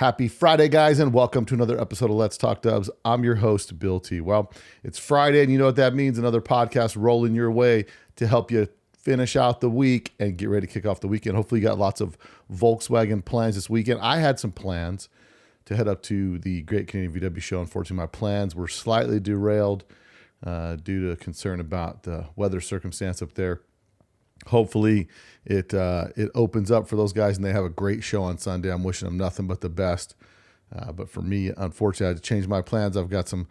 Happy Friday, guys, and welcome to another episode of Let's Talk Dubs. I'm your host, Bill T. Well, it's Friday, and you know what that means. Another podcast rolling your way to help you finish out the week and get ready to kick off the weekend. Hopefully, you got lots of Volkswagen plans this weekend. I had some plans to head up to the Great Canadian VW show. Unfortunately, my plans were slightly derailed due to concern about the weather circumstance up there. Hopefully it opens up for those guys and they have a great show on Sunday. I'm wishing them nothing but the best. But for me, unfortunately, I had to change my plans. I've got some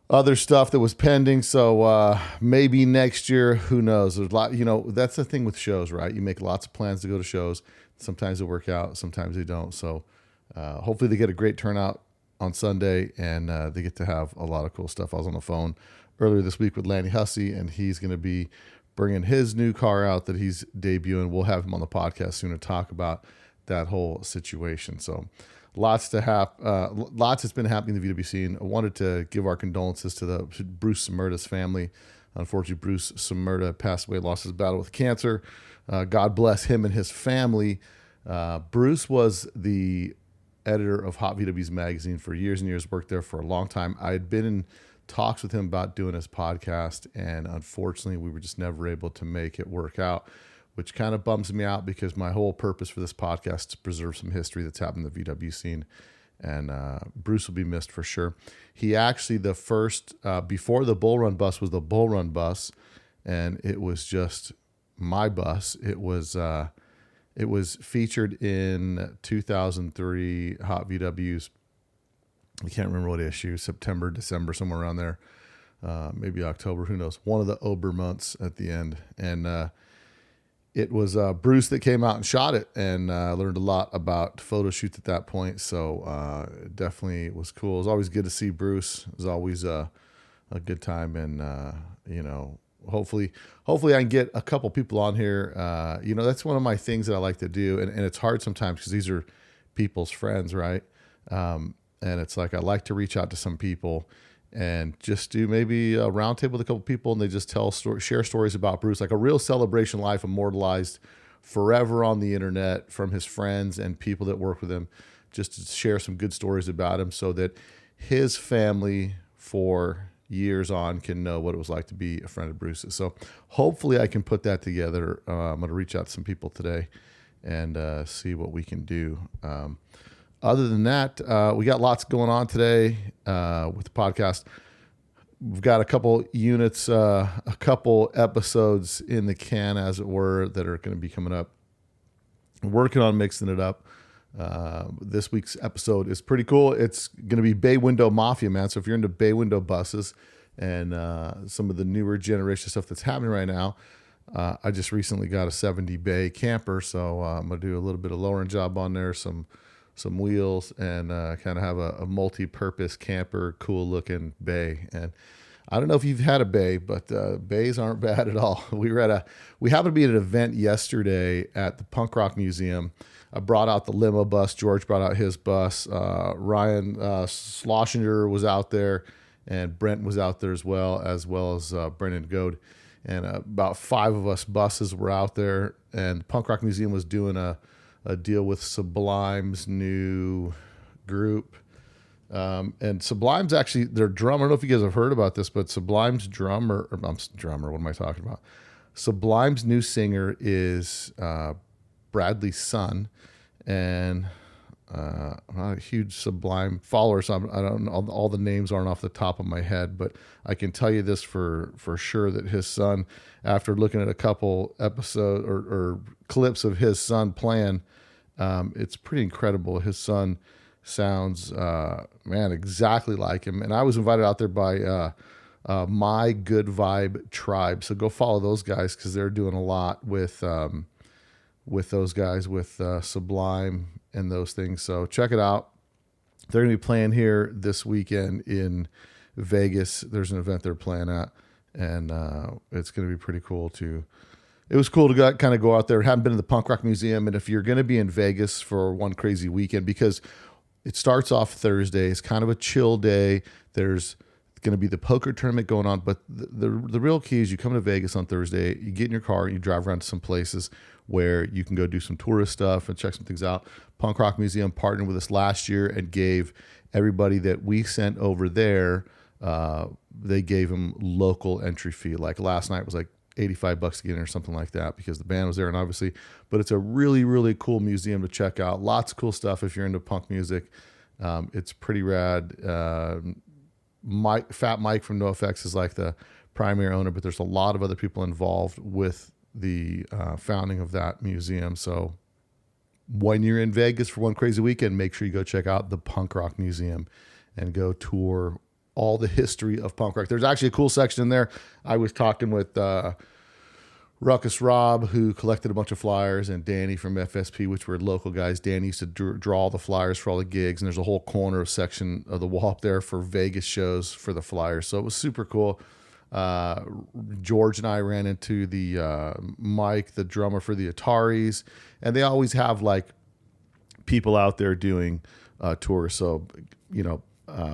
other stuff that was pending. So maybe next year, who knows? There's a lot, that's the thing with shows, right? You make lots of plans to go to shows. Sometimes they work out, sometimes they don't. So hopefully they get a great turnout on Sunday and they get to have a lot of cool stuff. I was on the phone earlier this week with Lanny Hussey, and he's going to be bringing his new car out that he's debuting. We'll have him on the podcast soon to talk about that whole situation. So lots has been happening in the VW scene. I wanted to give our condolences to Bruce Samurda's family. Unfortunately, Bruce Samurda passed away, lost his battle with cancer. God bless him and his family. Bruce was the editor of Hot VW's magazine for years and years, worked there for a long time. I had been in talks with him about doing his podcast, and unfortunately we were just never able to make it work out, which kind of bums me out because my whole purpose for this podcast is to preserve some history that's happened in the VW scene. And Bruce will be missed for sure. He actually, the first before the Bull Run bus was the Bull Run bus, and it was just my bus. It was featured in 2003 Hot VW's, I can't remember what issue, September, December, somewhere around there, maybe October, who knows, one of the Ober months at the end. And it was Bruce that came out and shot it, and learned a lot about photo shoots at that point. So definitely was cool. It was always good to see Bruce. It was always a good time, and hopefully I can get a couple people on here. That's one of my things that I like to do, and it's hard sometimes because these are people's friends, right? And it's like I like to reach out to some people and just do maybe a roundtable with a couple people, and they just share stories about Bruce, like a real celebration life immortalized forever on the internet from his friends and people that work with him, just to share some good stories about him so that his family for years on can know what it was like to be a friend of Bruce's. So hopefully I can put that together. I'm going to reach out to some people today and see what we can do. Other than that, we got lots going on today with the podcast. We've got a couple units, a couple episodes in the can, as it were, that are going to be coming up. We're working on mixing it up. This week's episode is pretty cool. It's going to be Bay Window Mafia, man. So if you're into Bay Window buses and some of the newer generation stuff that's happening right now, I just recently got a 70 Bay camper, so I'm going to do a little bit of lowering job on there, some wheels, and kind of have a multi-purpose camper, cool looking Bay. And I don't know if you've had a Bay, but Bays aren't bad at all. We happened to be at an event yesterday at the Punk Rock Museum. I brought out the limo bus. George brought out his bus. Ryan Schlosinger was out there, and Brent was out there as well as Brendan Goad. And about 5 of us buses were out there, and the Punk Rock Museum was doing a deal with Sublime's new group. And Sublime's actually, their drummer, I don't know if you guys have heard about this, but Sublime's drummer, what am I talking about? Sublime's new singer is Bradley's son, and I'm not a huge Sublime follower, so I don't know, all the names aren't off the top of my head, but I can tell you this for sure, that his son, after looking at a couple episodes or clips of his son playing, it's pretty incredible. His son sounds, exactly like him. And I was invited out there by My Good Vibe Tribe. So go follow those guys, because they're doing a lot with those guys, with Sublime and those things. So check it out. They're going to be playing here this weekend in Vegas. There's an event they're playing at, and it's going to be pretty cool too. It was cool to kind of go out there. Haven't been to the Punk Rock Museum, and if you're going to be in Vegas for one crazy weekend, because it starts off Thursday, it's kind of a chill day. There's going to be the poker tournament going on. But the real key is you come to Vegas on Thursday, you get in your car, and you drive around to some places where you can go do some tourist stuff and check some things out. Punk Rock Museum partnered with us last year and gave everybody that we sent over there, they gave them local entry fee. Like last night was like $85 to get in or something like that because the band was there, and obviously, but it's a really, really cool museum to check out. Lots of cool stuff if you're into punk music. It's pretty rad. Fat Mike from NoFX is like the primary owner, but there's a lot of other people involved with the founding of that museum. So when you're in Vegas for one crazy weekend, make sure you go check out the Punk Rock Museum and go tour all the history of punk rock. There's actually a cool section in there. I was talking with Ruckus Rob, who collected a bunch of flyers, and Danny from FSP, which were local guys. Danny used to draw all the flyers for all the gigs, and there's a whole corner of section of the wall up there for Vegas shows for the flyers. So it was super cool. George and I ran into the Mike, the drummer for the Ataris, and they always have like people out there doing tours. So,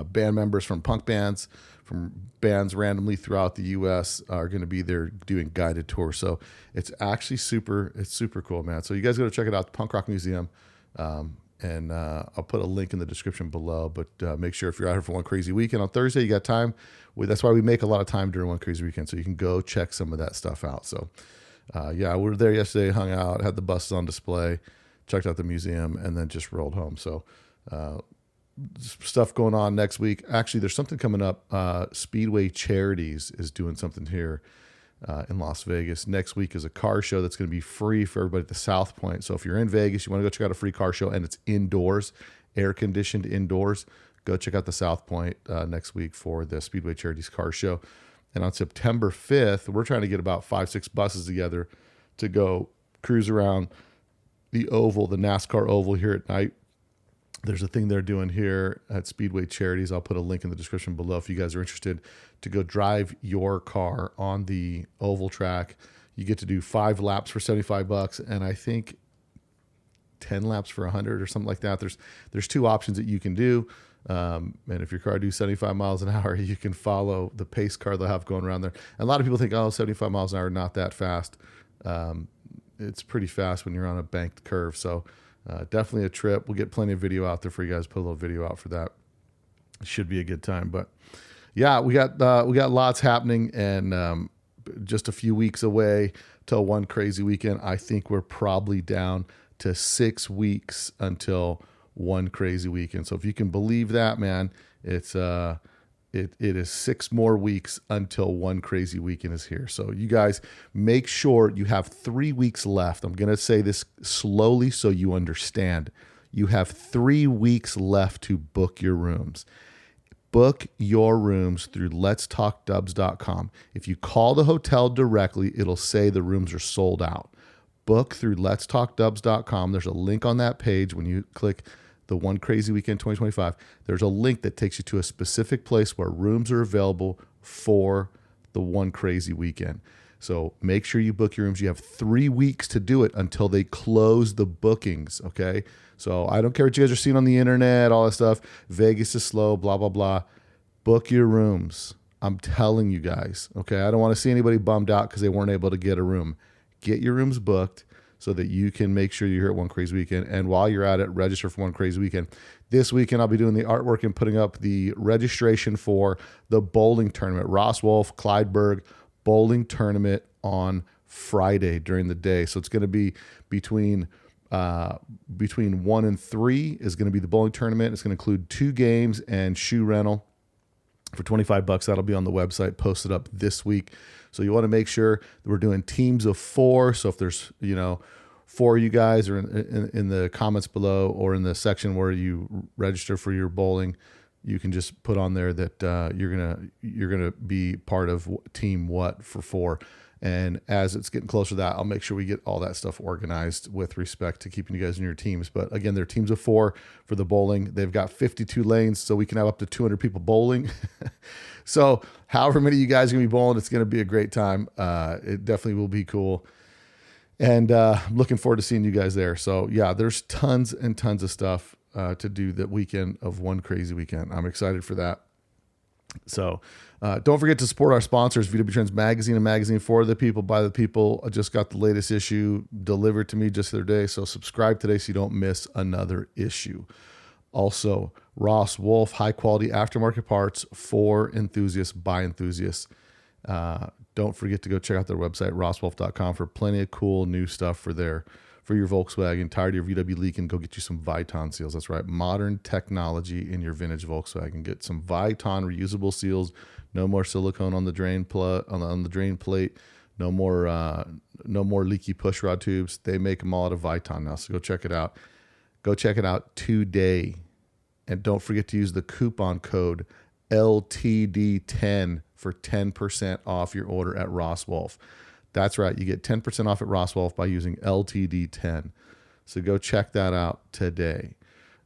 band members from punk bands, from bands randomly throughout the U.S. are going to be there doing guided tours. So it's actually super cool, man. So you guys got to check it out, the Punk Rock Museum. And I'll put a link in the description below, but make sure if you're out here for one crazy weekend on Thursday, you got time. That's why we make a lot of time during one crazy weekend, so you can go check some of that stuff out. So we were there yesterday, hung out, had the buses on display, checked out the museum, and then just rolled home. So stuff going on next week. Actually, there's something coming up. Speedway Charities is doing something here in Las Vegas. Next week is a car show that's going to be free for everybody at the South Point. So if you're in Vegas, you want to go check out a free car show, and it's indoors, air-conditioned indoors, go check out the South Point next week for the Speedway Charities car show. And on September 5th, we're trying to get about 5-6 buses together to go cruise around the oval, the NASCAR oval here at night. There's a thing they're doing here at Speedway Charities. I'll put a link in the description below if you guys are interested to go drive your car on the oval track. You get to do 5 laps for $75, and I think 10 laps for $100 or something like that. There's 2 options that you can do. And if your car do 75 miles an hour, you can follow the pace car they'll have going around there. And a lot of people think, 75 miles an hour, not that fast. It's pretty fast when you're on a banked curve. So definitely a trip. We'll get plenty of video out there for you guys. Put a little video out for that. It should be a good time. But yeah, we got lots happening, and just a few weeks away till one crazy weekend. I think we're probably down to 6 weeks until one crazy weekend. So if you can believe that, man, it's it is 6 more weeks until one crazy weekend is here. So you guys make sure you have 3 weeks left. I'm going to say this slowly so you understand. You have 3 weeks left to book your rooms. Book your rooms through letstalkdubs.com. If you call the hotel directly, it'll say the rooms are sold out. Book through letstalkdubs.com. There's a link on that page when you click the One Crazy Weekend 2025. There's a link that takes you to a specific place where rooms are available for the One Crazy Weekend. So make sure you book your rooms. You have 3 weeks to do it until they close the bookings, okay? So I don't care what you guys are seeing on the internet, all that stuff. Vegas is slow, blah, blah, blah. Book your rooms. I'm telling you guys, okay? I don't want to see anybody bummed out because they weren't able to get a room. Get your rooms booked so that you can make sure you're here at One Crazy Weekend. And while you're at it, register for One Crazy Weekend. This weekend, I'll be doing the artwork and putting up the registration for the bowling tournament. Ross Wolf, Clydeberg bowling tournament on Friday during the day. So it's going to be between 1 and 3 is going to be the bowling tournament. It's going to include 2 games and shoe rental for $25. That'll be on the website, posted up this week. So you want to make sure that we're doing teams of 4. So if there's, 4 of you guys are in the comments below or in the section where you register for your bowling, you can just put on there that you're gonna be part of team what for 4. And as it's getting closer to that, I'll make sure we get all that stuff organized with respect to keeping you guys in your teams. But again, they're teams of 4 for the bowling. They've got 52 lanes, so we can have up to 200 people bowling. So however many of you guys are going to be bowling, it's going to be a great time. It definitely will be cool. And I'm looking forward to seeing you guys there. So yeah, there's tons and tons of stuff to do that weekend of One Crazy Weekend. I'm excited for that. So don't forget to support our sponsors, VW Trends Magazine, a magazine for the people, by the people. I just got the latest issue delivered to me just the other day. So subscribe today so you don't miss another issue. Also, Ross Wolf, high quality aftermarket parts for enthusiasts by enthusiasts. Don't forget to go check out their website, rosswolf.com, for plenty of cool new stuff for your Volkswagen. Tired of your VW leaking? Go get you some Viton seals. That's right, modern technology in your vintage Volkswagen. Get some Viton reusable seals. No more silicone on the drain on the drain plate. No more leaky push rod tubes. They make them all out of Viton now. So go check it out. Go check it out today. And don't forget to use the coupon code LTD10 for 10% off your order at Ross Wolf. That's right. You get 10% off at Ross Wolf by using LTD10. So go check that out today.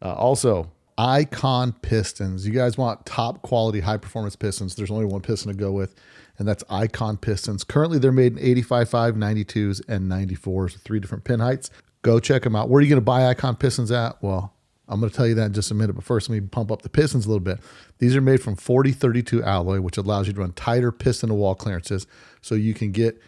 Also, Icon pistons. You guys want top quality, high performance pistons. There's only one piston to go with, and that's Icon pistons. Currently, they're made in 85.5, 92s, and 94s, 3 different pin heights. Go check them out. Where are you going to buy Icon pistons at? Well, I'm going to tell you that in just a minute, but first let me pump up the pistons a little bit. These are made from 4032 alloy, which allows you to run tighter piston to wall clearances so you can get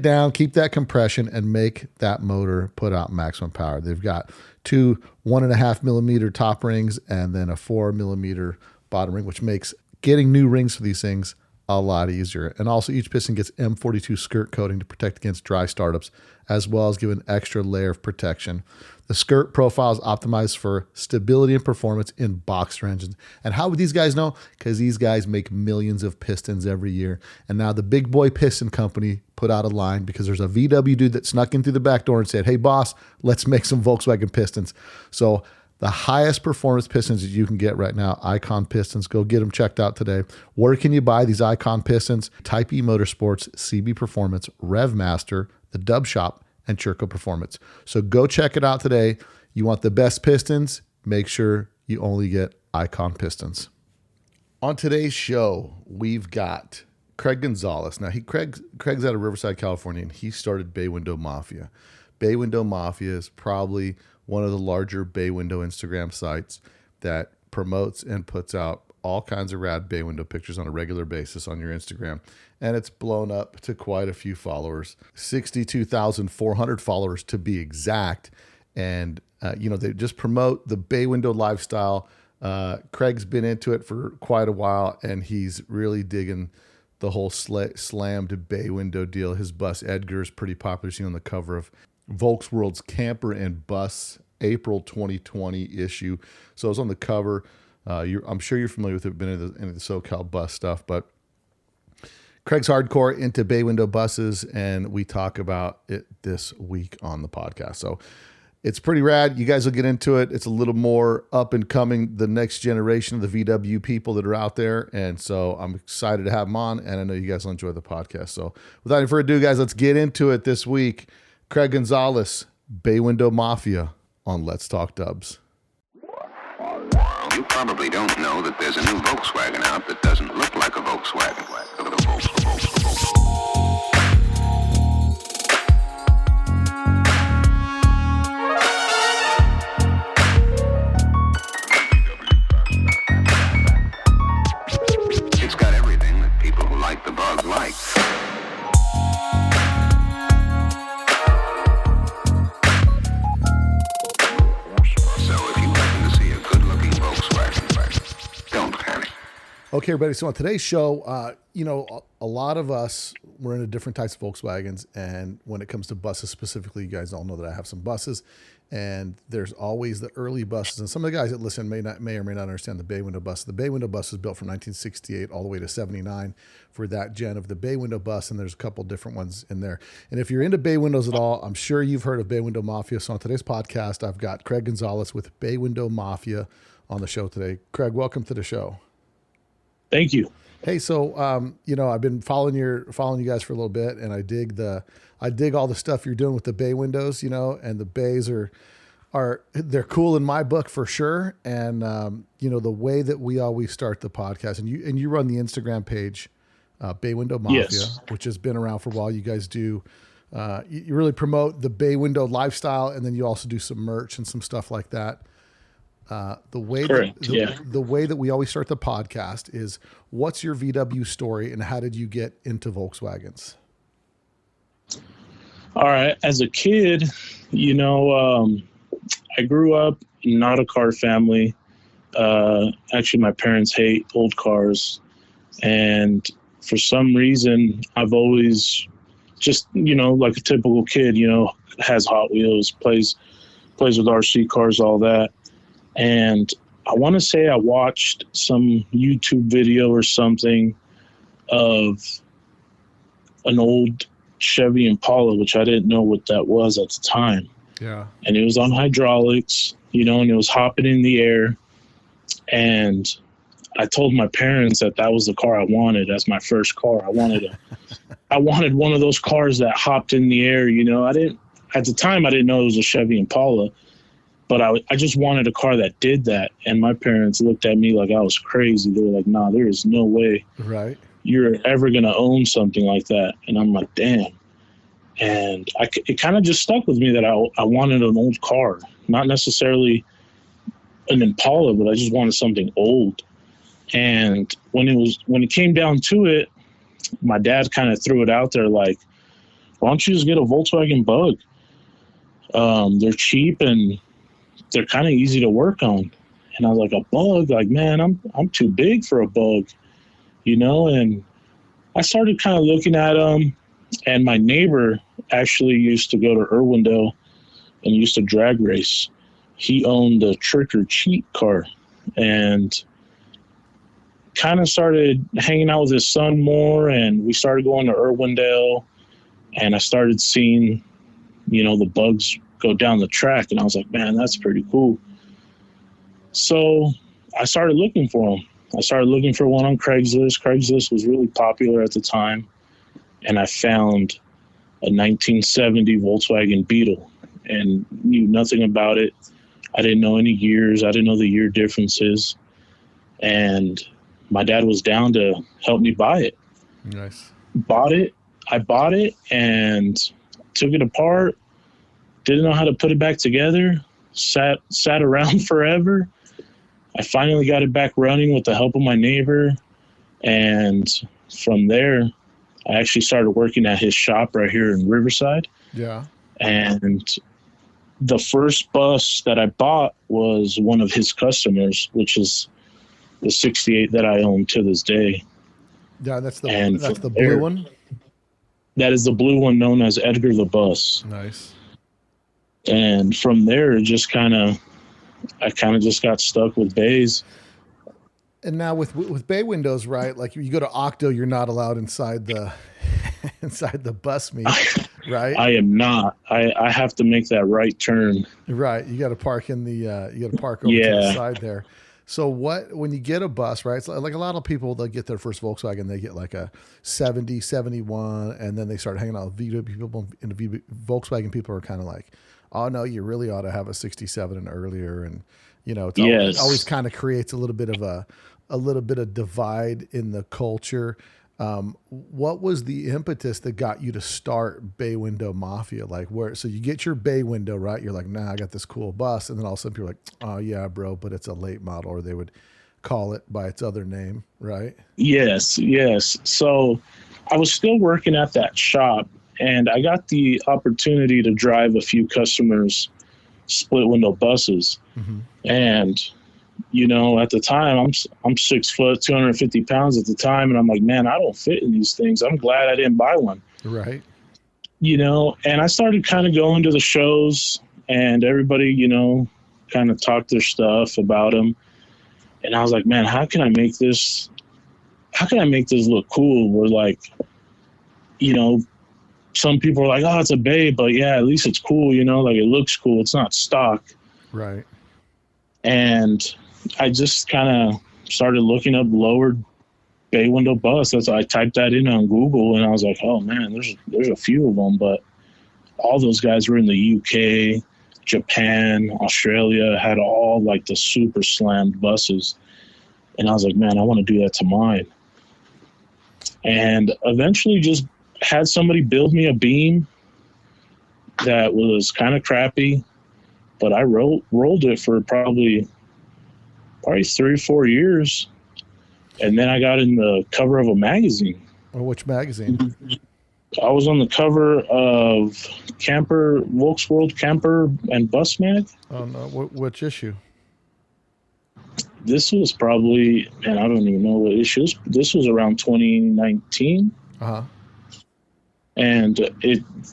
down, keep that compression, and make that motor put out maximum power. They've got 2 1.5 millimeter top rings and then a 4 millimeter bottom ring, which makes getting new rings for these things a lot easier. And also each piston gets M42 skirt coating to protect against dry startups, as well as give an extra layer of protection. The skirt profile is optimized for stability and performance in boxer engines. And how would these guys know? Because these guys make millions of pistons every year. And now the Big Boy Piston Company put out a line because there's a VW dude that snuck in through the back door and said, hey, boss, let's make some Volkswagen pistons. So the highest performance pistons that you can get right now, Icon pistons. Go get them checked out today. Where can you buy these Icon pistons? Type E Motorsports, CB Performance, RevMaster, the Dub Shop, and Churco Performance. So go check it out today. You want the best pistons? Make sure you only get Icon pistons. On today's show, we've got Craig Gonzalez. Now, Craig's out of Riverside, California, and he started Bay Window Mafia. Bay Window Mafia is probably one of the larger bay window Instagram sites that promotes and puts out all kinds of rad bay window pictures on a regular basis on your Instagram. And it's blown up to quite a few followers, 62,400 followers to be exact. And, they just promote the bay window lifestyle. Craig's been into it for quite a while, and he's really digging the whole slammed bay window deal. His bus Edgar is pretty popular. Seen on the cover of Volksworld's Camper and Bus April 2020 issue. So it's on the cover. I'm sure you're familiar with it, been into the SoCal bus stuff, but Craig's hardcore into bay window buses, and we talk about it this week on the podcast. So it's pretty rad. You guys will get into it. It's a little more up and coming, the next generation of the VW people that are out there. And so I'm excited to have them on, and I know you guys will enjoy the podcast. So without any further ado, guys, let's get into it this week. Craig Gonzalez, Bay Window Mafia on Let's Talk Dubs. You probably don't know that there's a new Volkswagen out that doesn't look like a Volkswagen. It's got everything that people who like the bug like. Okay, everybody. So on today's show, a lot of us, we're into different types of Volkswagens. And when it comes to buses specifically, you guys all know that I have some buses. And there's always the early buses. And some of the guys that listen may or may not understand the Bay Window Bus. The Bay Window Bus was built from 1968 all the way to 79 for that gen of the Bay Window Bus. And there's a couple different ones in there. And if you're into bay windows at all, I'm sure you've heard of Bay Window Mafia. So on today's podcast, I've got Craig Gonzalez with Bay Window Mafia on the show today. Craig, welcome to the show. Thank you. Hey, so I've been following you guys for a little bit, and I dig all the stuff you're doing with the bay windows, and the bays they're cool in my book for sure. And the way that we always start the podcast, and you run the Instagram page, Bay Window Mafia, yes, which has been around for a while. You guys do you really promote the bay window lifestyle, and then you also do some merch and some stuff like that. The way Correct, that yeah. the way that we always start the podcast is, what's your VW story and how did you get into Volkswagens? All right. As a kid, I grew up not a car family. Actually, my parents hate old cars. And for some reason, I've always just, like a typical kid, has Hot Wheels, plays with RC cars, all that. And I want to say I watched some YouTube video or something of an old Chevy Impala, which I didn't know what that was at the time. Yeah. And it was on hydraulics, and it was hopping in the air. And I told my parents that was the car I wanted as my first car. I wanted one of those cars that hopped in the air. At the time, I didn't know it was a Chevy Impala, but I just wanted a car that did that. And my parents looked at me like I was crazy. They were like, nah, there is no way Right. you're ever going to own something like that. And I'm like, damn. And it kind of just stuck with me that I wanted an old car, not necessarily an Impala, but I just wanted something old. And when it came down to it, my dad kind of threw it out there like, why don't you just get a Volkswagen Bug? They're cheap and they're kind of easy to work on. And I was like, a Bug? Like, man, I'm too big for a Bug, And I started kind of looking at them. And my neighbor actually used to go to Irwindale and used to drag race. He owned a Trick or Treat car and kind of started hanging out with his son more. And we started going to Irwindale, and I started seeing, the Bugs go down the track. And I was like, man, that's pretty cool. So I started looking for them. I started looking for one on Craigslist. Craigslist was really popular at the time. And I found a 1970 Volkswagen Beetle and knew nothing about it. I didn't know any years. I didn't know the year differences. And my dad was down to help me buy it. Nice. I bought it and took it apart. Didn't know how to put it back together. Sat around forever. I finally got it back running with the help of my neighbor. And from there, I actually started working at his shop right here in Riverside. Yeah. And the first bus that I bought was one of his customers, which is the 68 that I own to this day. Yeah, that's the blue one? That is the blue one, known as Edgar the Bus. Nice. And from there, I kind of just got stuck with bays. And now with bay windows, right? Like you go to Octo, you're not allowed inside the bus meet, right? I am not. I have to make that right turn. Right. You got to park over to the side there. So when you get a bus, right? It's like a lot of people, they'll get their first Volkswagen, they get like a 70, 71, and then they start hanging out with VW people, and the Volkswagen people are kind of like, oh no, you really ought to have a 67 and earlier. And, it always kind of creates a little bit of divide in the culture. What was the impetus that got you to start Bay Window Mafia? So you get your Bay Window, right? You're like, nah, I got this cool bus. And then all of a sudden people are like, oh yeah, bro, but it's a late model, or they would call it by its other name, right? Yes. So I was still working at that shop, and I got the opportunity to drive a few customers' split window buses. Mm-hmm. And at the time, I'm 6 foot, 250 pounds at the time. And I'm like, man, I don't fit in these things. I'm glad I didn't buy one. Right. And I started kind of going to the shows, and everybody, kind of talked their stuff about them. And I was like, man, how can I make this look cool? Where some people are like, oh, it's a Bay, but yeah, at least it's cool. It looks cool. It's not stock. Right. And I just kind of started looking up lowered Bay Window Bus. I typed that in on Google, and I was like, oh man, there's a few of them, but all those guys were in the UK, Japan, Australia, had all like the super slammed buses. And I was like, man, I want to do that to mine. And eventually just had somebody build me a beam that was kind of crappy, but I rolled it for probably probably 3 or 4 years. And then I got in the cover of a magazine. Or which magazine? I was on the cover of Volkswagen Camper and Bus Mag. Oh no, which issue? This was probably, and I don't even know what issues. This was around 2019. Uh-huh. And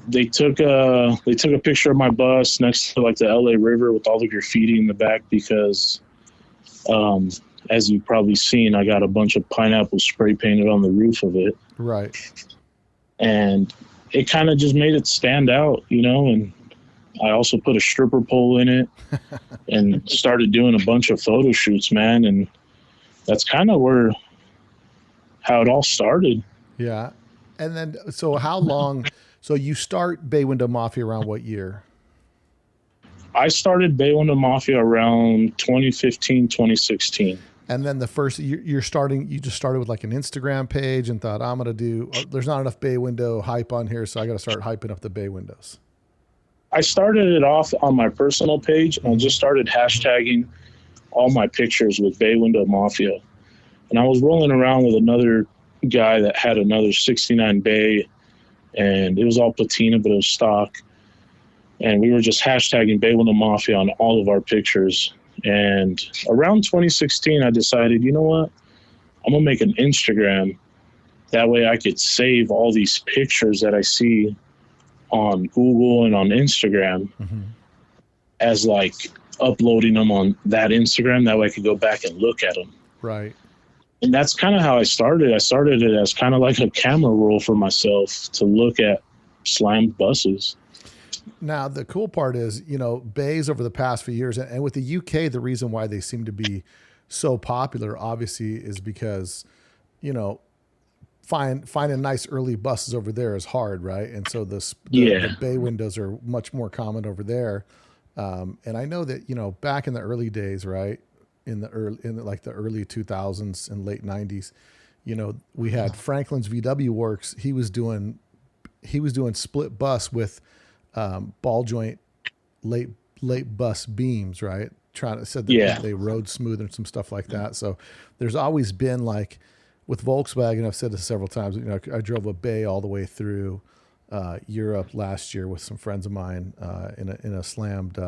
they took a picture of my bus next to like the LA River with all the graffiti in the back because, as you've probably seen, I got a bunch of pineapple spray painted on the roof of it. Right. And it kind of just made it stand out, you know, and I also put a stripper pole in it and started doing a bunch of photo shoots, man. And that's kind of how it all started. Yeah. And then, so how long, so you start Bay Window Mafia around what year? I started Bay Window Mafia around 2015, 2016. And then the first, you just started with like an Instagram page and thought, I'm going to there's not enough Bay Window hype on here, so I got to start hyping up the Bay Windows. I started it off on my personal page and I just started hashtagging all my pictures with Bay Window Mafia. And I was rolling around with another guy that had another 69 Bay, and it was all patina, but it was stock. And we were just hashtagging Bay Window Mafia on all of our pictures. And around 2016, I decided, you know what? I'm going to make an Instagram. That way I could save all these pictures that I see on Google and on Instagram as like uploading them on that Instagram. That way I could go back and look at them. Right. And that's kind of how I started. I started it as kind of like a camera roll for myself to look at slammed buses. Now, the cool part is, you know, bays over the past few years, and with the UK, the reason why they seem to be so popular, obviously, is because, you know, finding nice early buses over there is hard, right? And so the bay windows are much more common over there. And I know that, you know, back in the early days, right, in the early 2000s and late 90s, you know, we had Franklin's VW Works. He was doing split bus with ball joint late bus beams, right? Said that they rode smooth and some stuff like that. So there's always been, like, with Volkswagen, I've said this several times, you know, I drove a Bay all the way through Europe last year with some friends of mine in a slammed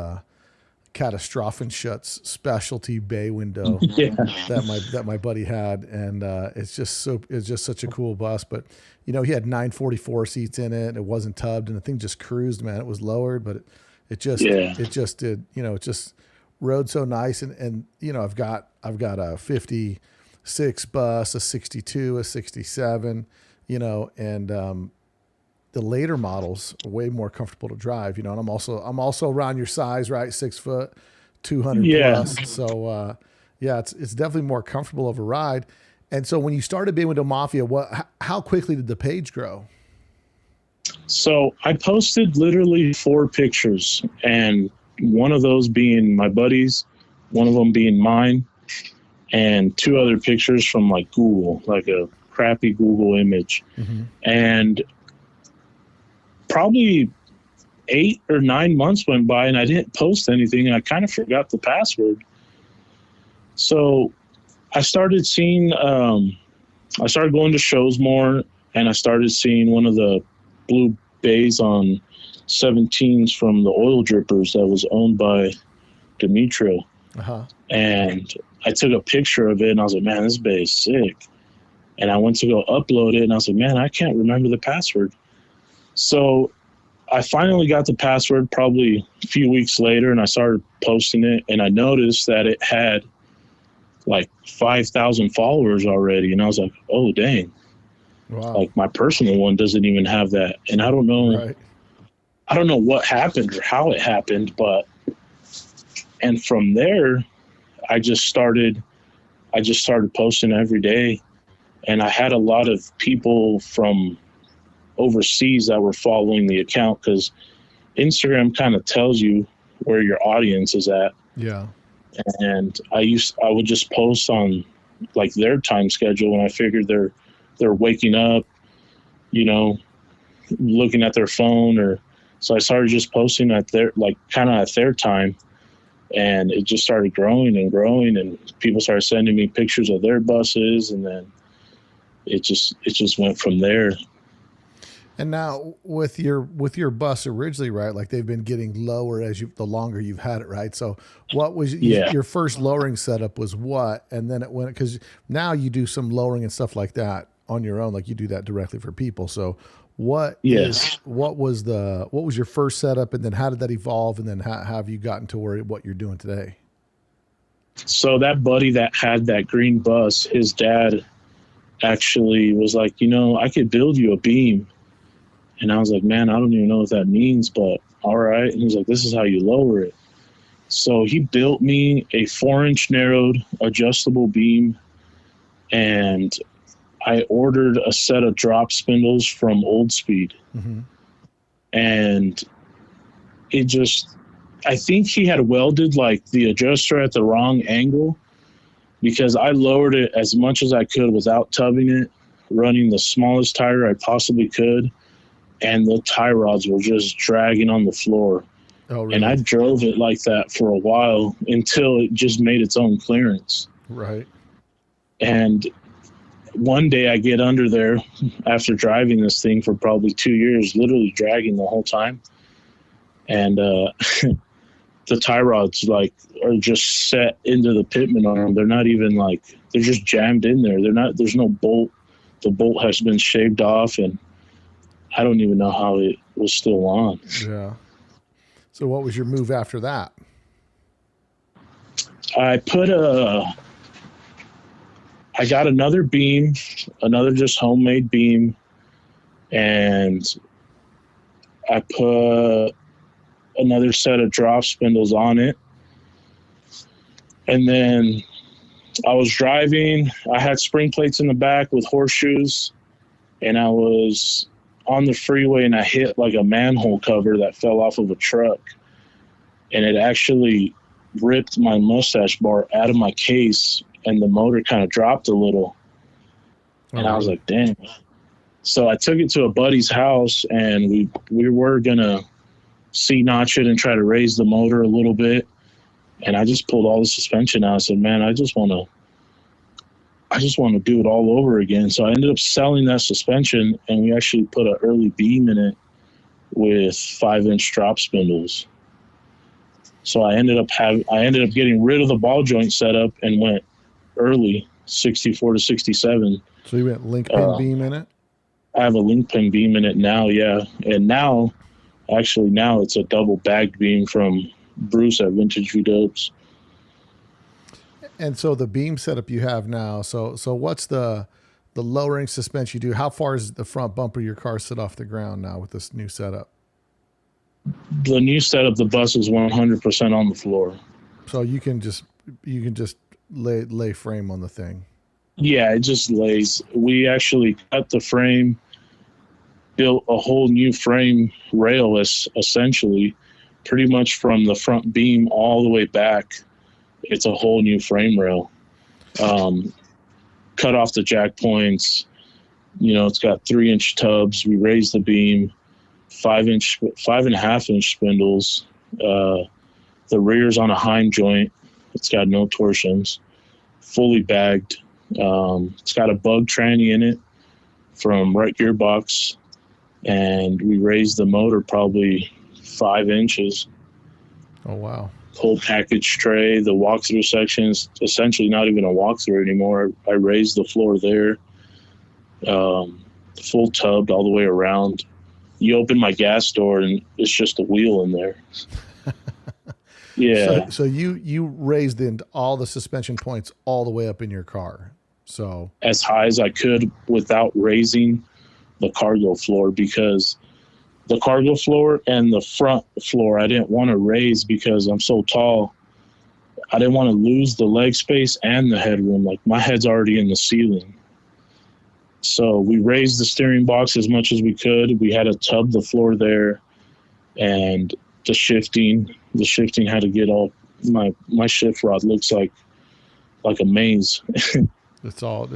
Katastrophenschutz specialty Bay window that my buddy had, and it's just such a cool bus. But you know, he had 944 seats in it. It wasn't tubbed, and the thing just cruised, man. It was lowered, but it just did, you know, it just rode so nice. And you know, I've got a 56 bus, a 62, a 67, you know, and the later models are way more comfortable to drive, you know, and I'm also around your size, right? 6 foot, 200 plus. So, it's definitely more comfortable of a ride. And so when you started Bay Window Mafia, how quickly did the page grow? So I posted literally 4 pictures, and one of those being my buddies, one of them being mine, and 2 other pictures from like Google, like a crappy Google image. And probably 8 or 9 months went by and I didn't post anything. And I kind of forgot the password. So I started seeing, I started going to shows more, and I started seeing one of the blue bays on 17s from the oil drippers that was owned by Demetrio. And I took a picture of it and I was like, man, this bay is sick. And I went to go upload it and I was like, man, I can't remember the password. So I finally got the password probably a few weeks later, and I started posting it, and I noticed that it had like 5,000 followers already. And I was like, oh, dang. Wow. Like my personal one doesn't even have that. And I don't know, I don't know what happened or how it happened, and from there, I just started posting every day, and I had a lot of people from overseas that were following the account, because Instagram kind of tells you where your audience is at. Yeah. And I would just post on like their time schedule, and I figured they're waking up, you know, looking at their phone, so I started just posting at their, like, kind of at their time. And it just started growing and growing, and people started sending me pictures of their buses, and then it just went from there. And now with your bus originally, right? Like they've been getting lower the longer you've had it, right? So what was your first lowering setup was what? And then it went, because now you do some lowering and stuff like that on your own, like you do that directly for people. So what was your first setup, and then how did that evolve, and then how have you gotten to what you're doing today? So that buddy that had that green bus, his dad actually was like, I could build you a beam. And I was like, man, I don't even know what that means, but all right. And he's like, this is how you lower it. So he built me a 4-inch narrowed adjustable beam, and I ordered a set of drop spindles from Old Speed. Mm-hmm. And I think he had welded like the adjuster at the wrong angle, because I lowered it as much as I could without tubbing it, running the smallest tire I possibly could. And the tie rods were just dragging on the floor. Oh, really? And I drove it like that for a while until it just made its own clearance. Right. And one day I get under there after driving this thing for probably 2 years, literally dragging the whole time. And the tie rods are just set into the pitman arm. They're not even they're just jammed in there. There's no bolt. The bolt has been shaved off, and I don't even know how it was still on. Yeah. So what was your move after that? I got another beam, another just homemade beam, and I put another set of drop spindles on it. And then I was driving. I had spring plates in the back with horseshoes, and I was on the freeway, and I hit like a manhole cover that fell off of a truck, and it actually ripped my mustache bar out of my case, and the motor kind of dropped a little. And I was like, damn. So I took it to a buddy's house, and we were gonna C-notch it and try to raise the motor a little bit. And I just pulled all the suspension out. I said, man, I just want to do it all over again. So I ended up selling that suspension, and we actually put an early beam in it with 5-inch drop spindles. So I ended up getting rid of the ball joint setup and went early 64 to 67. So you went link pin beam in it? I have a link pin beam in it now, yeah. And now it's a double bagged beam from Bruce at Vintage V-Dubs. And so the beam setup you have now, so what's the lowering suspension you do? How far is the front bumper of your car sit off the ground now with this new setup? The new setup, the bus is 100% on the floor. So you can just lay frame on the thing. Yeah, it just lays. We actually cut the frame, built a whole new frame rail, essentially, pretty much from the front beam all the way back. It's a whole new frame rail. Cut off the jack points. It's got 3-inch tubs. We raised the beam, 5.5-inch spindles. The rear's on a Heim joint. It's got no torsions. Fully bagged. It's got a bug tranny in it from right gearbox, and we raised the motor probably 5 inches. Oh, wow. Whole package tray. The walkthrough section is essentially not even a walkthrough anymore. I raised the floor there. Full tubbed all the way around. You open my gas door, and it's just a wheel in there. Yeah. So you raised all the suspension points all the way up in your car. So as high as I could without raising the cargo floor, because the cargo floor and the front floor I didn't want to raise because I'm so tall. I didn't want to lose the leg space and the headroom. Like, my head's already in the ceiling. So we raised the steering box as much as we could. We had to tub the floor there, and the shifting had to get all my shift rod looks like a maze. It's all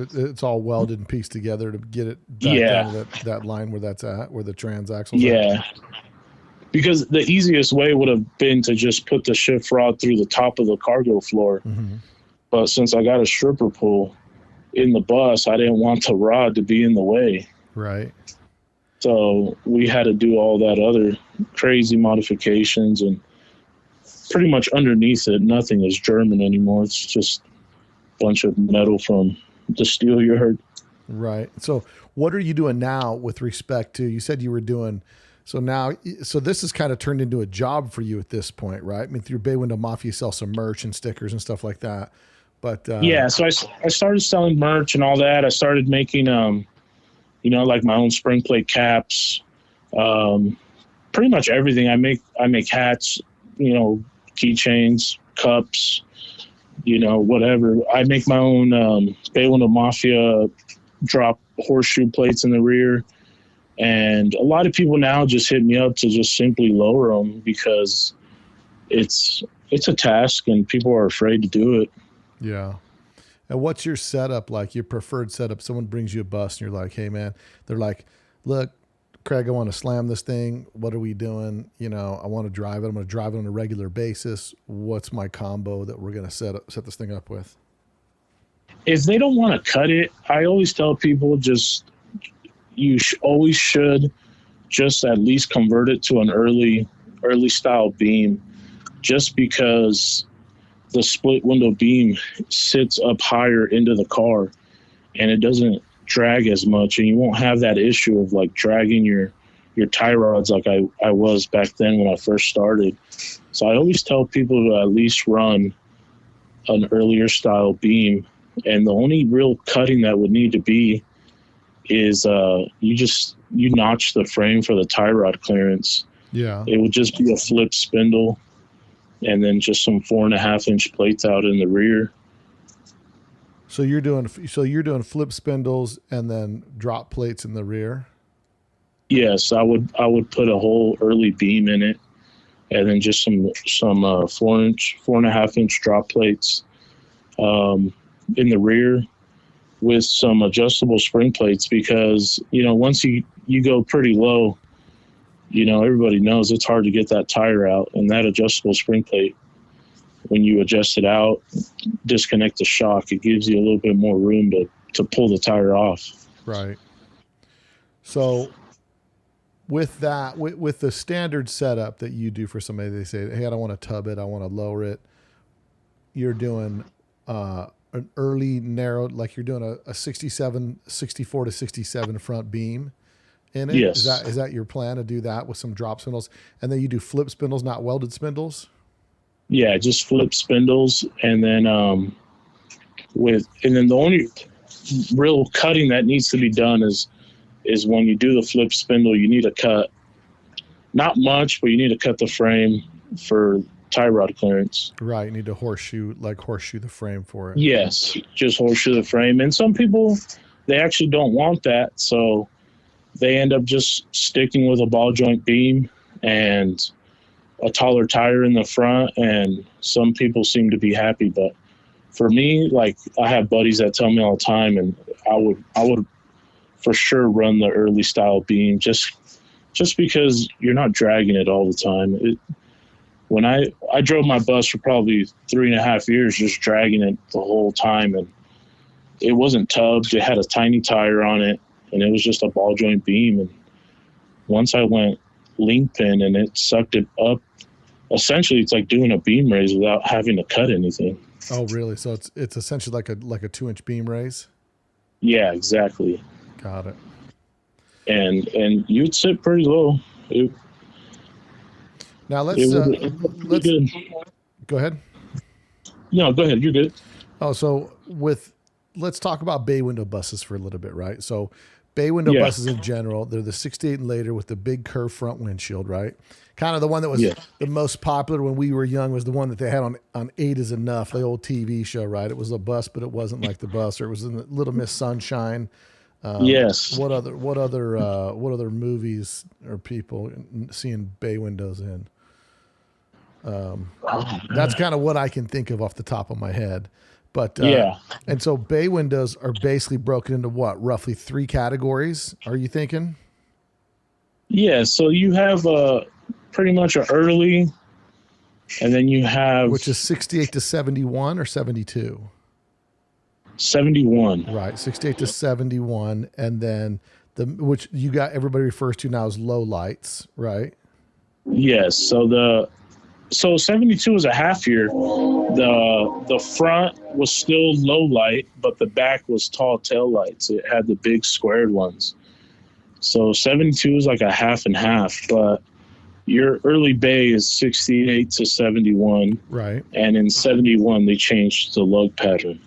welded and pieced together to get it back down to that line where that's at, where the transaxle's at. because the easiest way would have been to just put the shift rod through the top of the cargo floor. Mm-hmm. But since I got a stripper pull in the bus, I didn't want the rod to be in the way. Right. So we had to do all that other crazy modifications, and pretty much underneath it, nothing is German anymore. It's just a bunch of metal from the steel yard. Right. So what are you doing now with respect to, you said you were doing, so this has kind of turned into a job for you at this point, right? I mean, through Bay Window Mafia, you sell some merch and stickers and stuff like that. But yeah, so I started selling merch and all that. I started making, like my own spring plate caps, pretty much everything. I make hats, keychains, cups, whatever. I make my own Bay Window Mafia drop horseshoe plates in the rear. And a lot of people now just hit me up to just simply lower them because it's a task and people are afraid to do it. Yeah. And what's your setup like, your preferred setup? Someone brings you a bus and you're like, hey man, they're like, look, Craig, I want to slam this thing. What are we doing? I want to drive it. I'm going to drive it on a regular basis. What's my combo that we're going to set this thing up with? If they don't want to cut it, I always tell people you always should just at least convert it to an early style beam, just because the split window beam sits up higher into the car and it doesn't drag as much, and you won't have that issue of like dragging your tie rods like I was back then when I first started. So I always tell people to at least run an earlier style beam, and the only real cutting that would need to be is you notch the frame for the tie rod clearance. Yeah, it would just be a flip spindle and then just some 4.5-inch plates out in the rear. So you're doing flip spindles and then drop plates in the rear? Yes, I would put a whole early beam in it, and then just some 4.5-inch drop plates in the rear with some adjustable spring plates, because once you go pretty low, everybody knows it's hard to get that tire out, and that adjustable spring plate, when you adjust it out, disconnect the shock, it gives you a little bit more room to pull the tire off. Right. So with that, with the standard setup that you do for somebody, they say, hey, I don't want to tub it, I want to lower it. You're doing an early narrow, like you're doing a 64 to 67 front beam in it. Yes. Is that your plan, to do that with some drop spindles? And then you do flip spindles, not welded spindles? Yeah, just flip spindles, and then the only real cutting that needs to be done is when you do the flip spindle, you need to cut, not much, but you need to cut the frame for tie rod clearance. Right, you need to horseshoe the frame for it. Yes, just horseshoe the frame. And some people, they actually don't want that, so they end up just sticking with a ball joint beam and a taller tire in the front, and some people seem to be happy. But for me, like, I have buddies that tell me all the time, and I would for sure run the early style beam, just because you're not dragging it all the time. When I drove my bus for probably 3.5 years, just dragging it the whole time, and it wasn't tubbed. It had a tiny tire on it, and it was just a ball joint beam. And once I went link pin and it sucked it up, essentially it's like doing a beam raise without having to cut anything. Oh, really? So it's essentially like a 2-inch beam raise? Yeah, exactly. Got it. And you'd sit pretty low. Now let's go ahead. No, go ahead. You're good. Oh, so let's talk about bay window buses for a little bit, right? So bay window buses in general, they're the 68 and later with the big curved front windshield, right? Kind of the one that was the most popular when we were young was the one that they had on 8 is Enough, the old TV show, right? It was a bus, but it wasn't like the bus, or it was in Little Miss Sunshine. Yes. What other movies are people seeing bay windows in? That's kind of what I can think of off the top of my head. But and so bay windows are basically broken into what, roughly 3 categories? Are you thinking? Yeah. So you have pretty much an early, and then you have which is 68 to 71 or 72. 71. Right, 68 to 71, and then which you got everybody refers to now as low lights, right? Yes. So 72 was a half year. The front was still low light, but the back was tall tail lights. It had the big squared ones. So 72 is like a half and half, but your early bay is 68 to 71. Right. And in 71 they changed the lug pattern.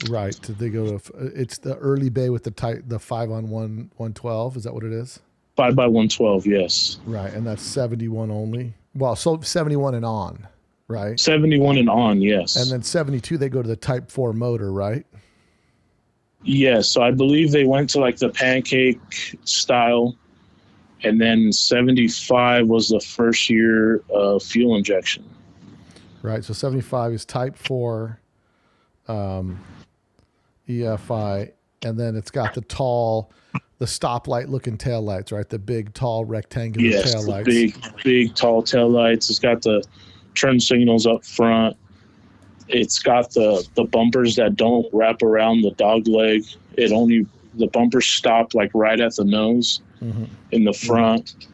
Right. Did they go to? It's the early bay with the 5-on-1 112. Is that what it is? 5x112, yes. Right, and that's 71 only. Well, so 71 and on, right? 71 and on, yes. And then 72, they go to the Type 4 motor, right? Yes. So I believe they went to like the pancake style, and then 75 was the first year of fuel injection. Right. So 75 is Type 4. EFI, and then it's got the stoplight looking taillights, right? The big, tall, rectangular taillights. Big, tall taillights. It's got the turn signals up front. It's got the bumpers that don't wrap around the dog leg. The bumpers stop like right at the nose in the front.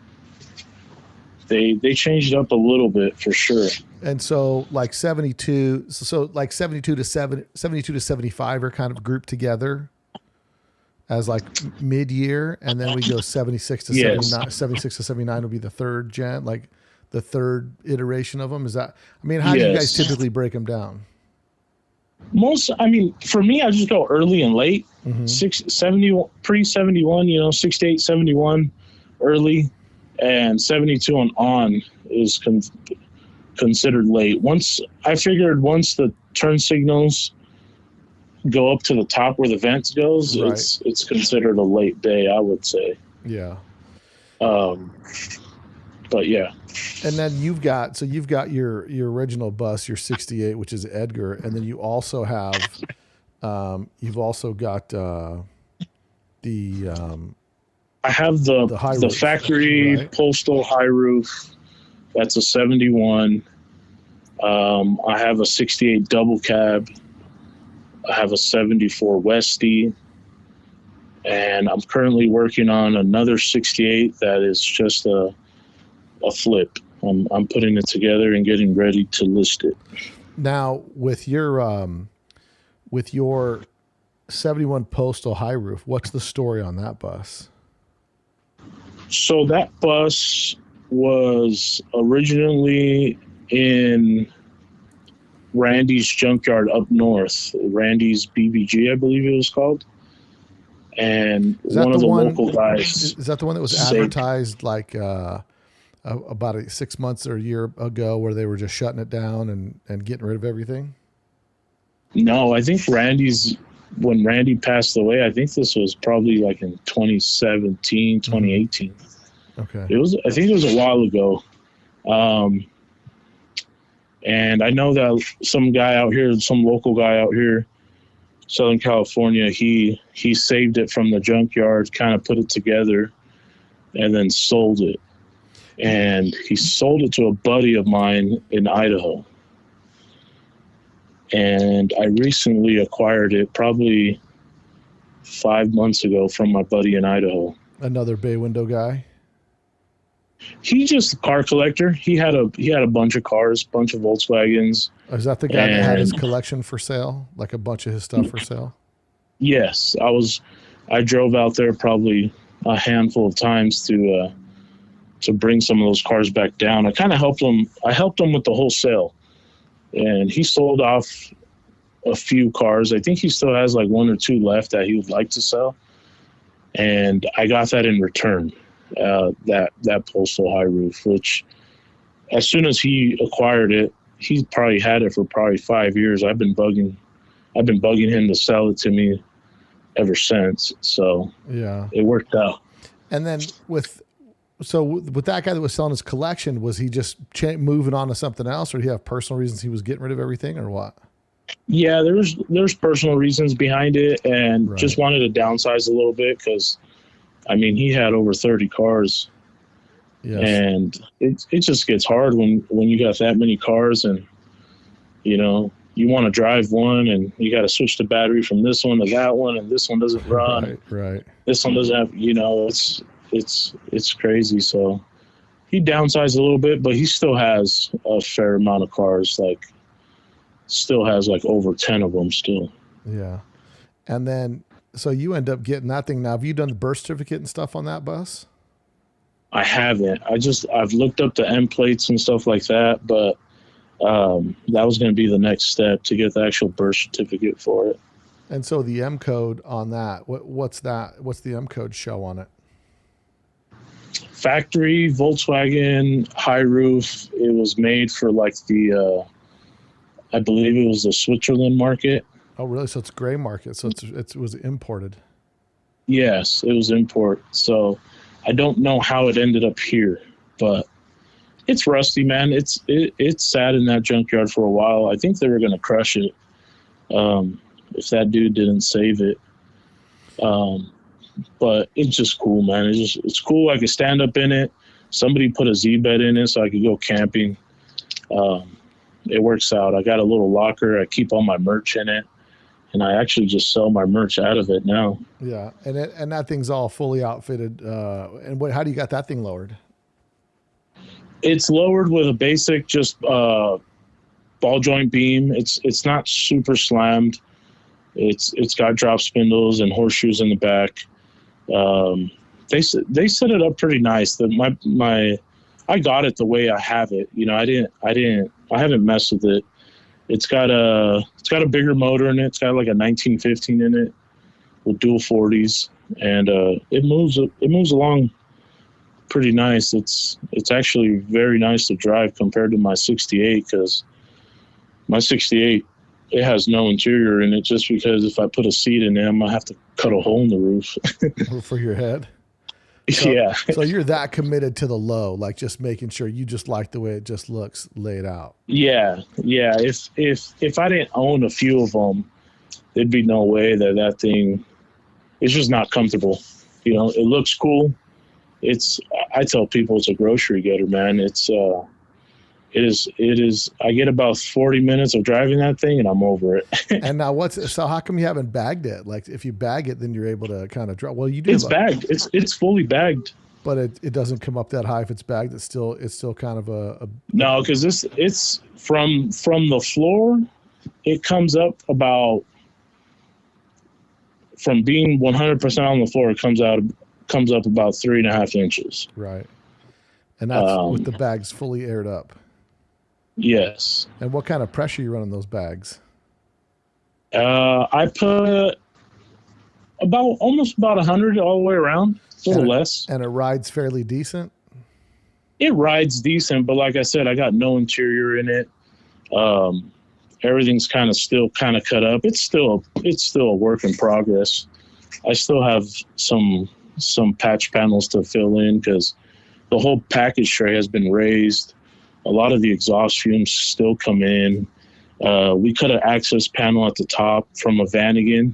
They changed it up a little bit for sure. And so like 72, so like 72 to 75 are kind of grouped together as like mid-year, and then we go 76 to 79. 76 to 79 will be the third gen, like the third iteration of them. Is that? I mean, how do you guys typically break them down? For me, I just go early and late. 70 pre-71, 68, 71 early, and 72 and on is considered late. Once the turn signals go up to the top where the vents goes, right, it's considered a late bay, I would say. Yeah. But yeah. And then you've got your original bus, your 68, which is Edgar, and then you also have I have the factory, right, postal high roof. That's a 71. I have a 68 double cab. I have a 74 Westie. And I'm currently working on another 68 that is just a flip. I'm putting it together and getting ready to list it. Now, with your 71 postal high roof, what's the story on that bus? So that bus was originally in Randy's junkyard up north, Randy's BBG, I believe it was called. And one of the local guys. Is that the one that was advertised like about 6 months or a year ago, where they were just shutting it down and getting rid of everything? No, I think when Randy passed away, I think this was probably like in 2017, 2018. Okay. I think it was a while ago. And I know that some local guy out here, Southern California, he saved it from the junkyard, kind of put it together, and then sold it. And he sold it to a buddy of mine in Idaho. And I recently acquired it probably 5 months ago from my buddy in Idaho. Another Bay Window guy? He's just a car collector. He had a bunch of cars, bunch of Volkswagens. Is that the guy that had his collection for sale? Like a bunch of his stuff for sale? Yes. I drove out there probably a handful of times to bring some of those cars back down. I kind of helped him. I helped him with the whole sale. And he sold off a few cars. I think he still has like one or two left that he would like to sell. And I got that in return, that postal high roof, which as soon as he acquired it, he probably had it for probably 5 years. I've been bugging him to sell it to me ever since. So yeah, it worked out. And then with that guy that was selling his collection, was he just moving on to something else, or did he have personal reasons he was getting rid of everything, or what? Yeah, there's personal reasons behind it, and just wanted to downsize a little bit because, I mean, he had over 30 cars, Yes. And it just gets hard when you got that many cars, and you want to drive one and you got to switch the battery from this one to that one, and this one doesn't run. Right. This one doesn't have, it's crazy. So he downsized a little bit, but he still has a fair amount of cars, still has like over 10 of them still. Yeah. And then, so you end up getting that thing. Now, have you done the birth certificate and stuff on that bus? I haven't. I've looked up the M plates and stuff like that, but that was going to be the next step, to get the actual birth certificate for it. And so the M code on that, what's that? What's the M code show on it? Factory Volkswagen high roof. It was made for like I believe it was the Switzerland market. Oh, really? So it's gray market. So it was imported. Yes, it was import. So I don't know how it ended up here, but it's rusty, man. It's sat in that junkyard for a while. I think they were going to crush it if that dude didn't save it. But it's just cool, man. It's cool. I could stand up in it. Somebody put a Z-bed in it so I could go camping. It works out. I got a little locker. I keep all my merch in it, and I actually just sell my merch out of it now. Yeah, and that thing's all fully outfitted. And how do you got that thing lowered? It's lowered with a basic just ball joint beam. It's not super slammed. It's got drop spindles and horseshoes in the back. They set it up pretty nice. I got it the way I have it. I haven't messed with it. It's got a bigger motor in it. It's got like a 1915 in it with dual 40s, and it moves along pretty nice. It's actually very nice to drive compared to my 68, because my 68, it has no interior in it, just because if I put a seat in it, I'm gonna have to cut a hole in the roof. For your head? So, yeah. So you're that committed to the low, like just making sure you just like the way it just looks laid out. Yeah. If I didn't own a few of them, there'd be no way that thing, it's just not comfortable. It looks cool. I tell people it's a grocery getter, man. It is. I get about 40 minutes of driving that thing and I'm over it. And now so how come you haven't bagged it? Like if you bag it, then you're able to kind of drive. Well, you do. It's bagged. It's fully bagged. But it doesn't come up that high if it's bagged. It's still kind of a no, because it's from the floor. It comes up about, from being 100% on the floor, it comes up about 3.5 inches. Right. And that's with the bags fully aired up. Yes. And what kind of pressure you run on those bags? I put almost about 100 all the way around, a little less. And it rides fairly decent? It rides decent, but like I said, I got no interior in it. Everything's still cut up. It's still a work in progress. I still have some patch panels to fill in, because the whole package tray has been raised. A lot of the exhaust fumes still come in. We cut an access panel at the top from a Vanagon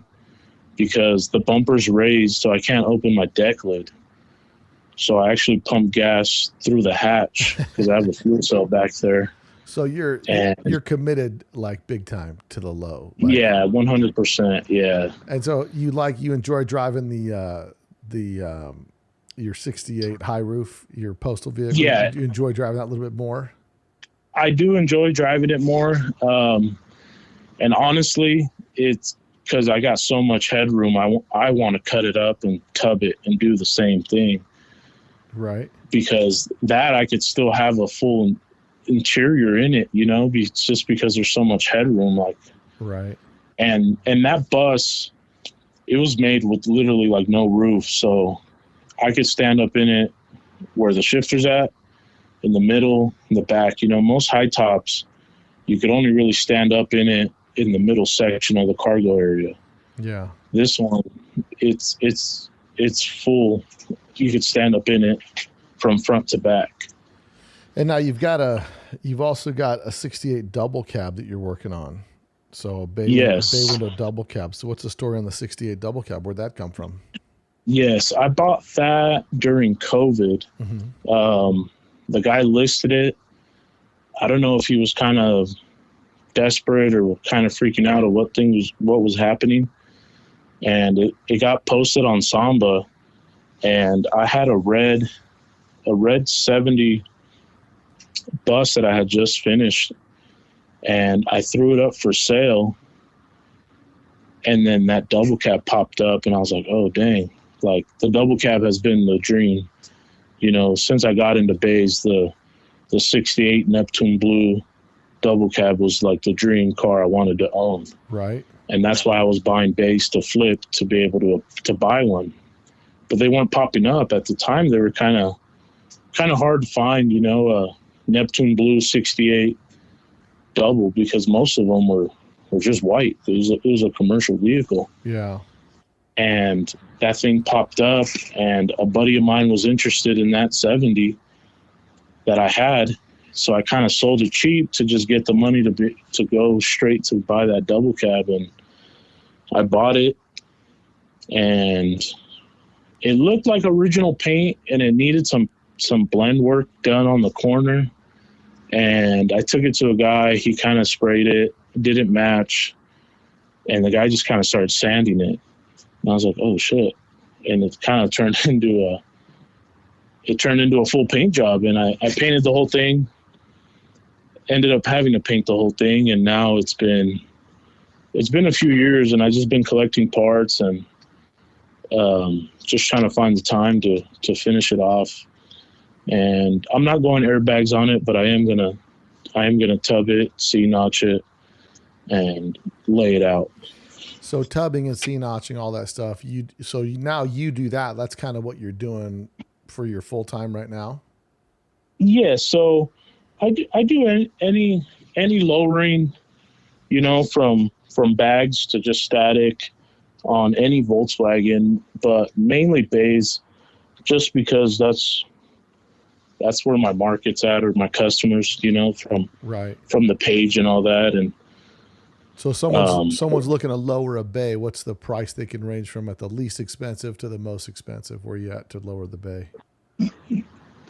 because the bumper's raised, so I can't open my deck lid. So I actually pump gas through the hatch because I have a fuel cell back there. So you're committed like big time to the low. Like, yeah, 100%. Yeah. And so you enjoy driving your 68 high roof, your postal vehicle. Yeah. You enjoy driving that a little bit more? I do enjoy driving it more. And honestly, it's because I got so much headroom. I want to cut it up and tub it and do the same thing. Right. Because that I could still have a full interior in it, just because there's so much headroom. Right. And that bus, it was made with literally like no roof. So I could stand up in it where the shifter's at, in the middle, in the back. Most high tops, you could only really stand up in it in the middle section of the cargo area. Yeah. This one, it's full. You could stand up in it from front to back. And now you've also got a 68 double cab that you're working on. So Bay Window double cab. So what's the story on the 68 double cab? Where'd that come from? Yes, I bought that during COVID. The guy listed it. I don't know if he was kind of desperate or kind of freaking out of what was happening. And it got posted on Samba, and I had a red 70 bus that I had just finished, and I threw it up for sale. And then that double cab popped up, and I was like, oh, dang. Like, the double cab has been the dream. You know, since I got into bays, the 68 Neptune Blue double cab was like the dream car I wanted to own. Right. And that's why I was buying bays to flip to be able to buy one. But they weren't popping up. At the time, they were kind of hard to find, you know, a Neptune Blue 68 double, because most of them were just white. It was a commercial vehicle. Yeah. And that thing popped up, and a buddy of mine was interested in that 70 that I had. So I kind of sold it cheap to just get the money to go straight to buy that double cab. And I bought it, and it looked like original paint, and it needed some blend work done on the corner. And I took it to a guy. He kind of sprayed it, didn't match, and the guy just kind of started sanding it. And I was like, oh shit. And it kind of turned into a full paint job. And I painted the whole thing, ended up having to paint the whole thing. And now it's been a few years, and I've just been collecting parts and just trying to find the time to finish it off. And I'm not going airbags on it, but I am gonna tub it, C-notch it, and lay it out. So tubbing and C-notching, all that stuff. Now you do that. That's kind of what you're doing for your full time right now. Yeah. So I do any lowering, you know, from bags to just static on any Volkswagen, but mainly bays, just because that's where my market's at, or my customers, you know, from the page and all that. And so someone's looking to lower a bay. What's the price they can range from at the least expensive to the most expensive? Where you at to lower the bay?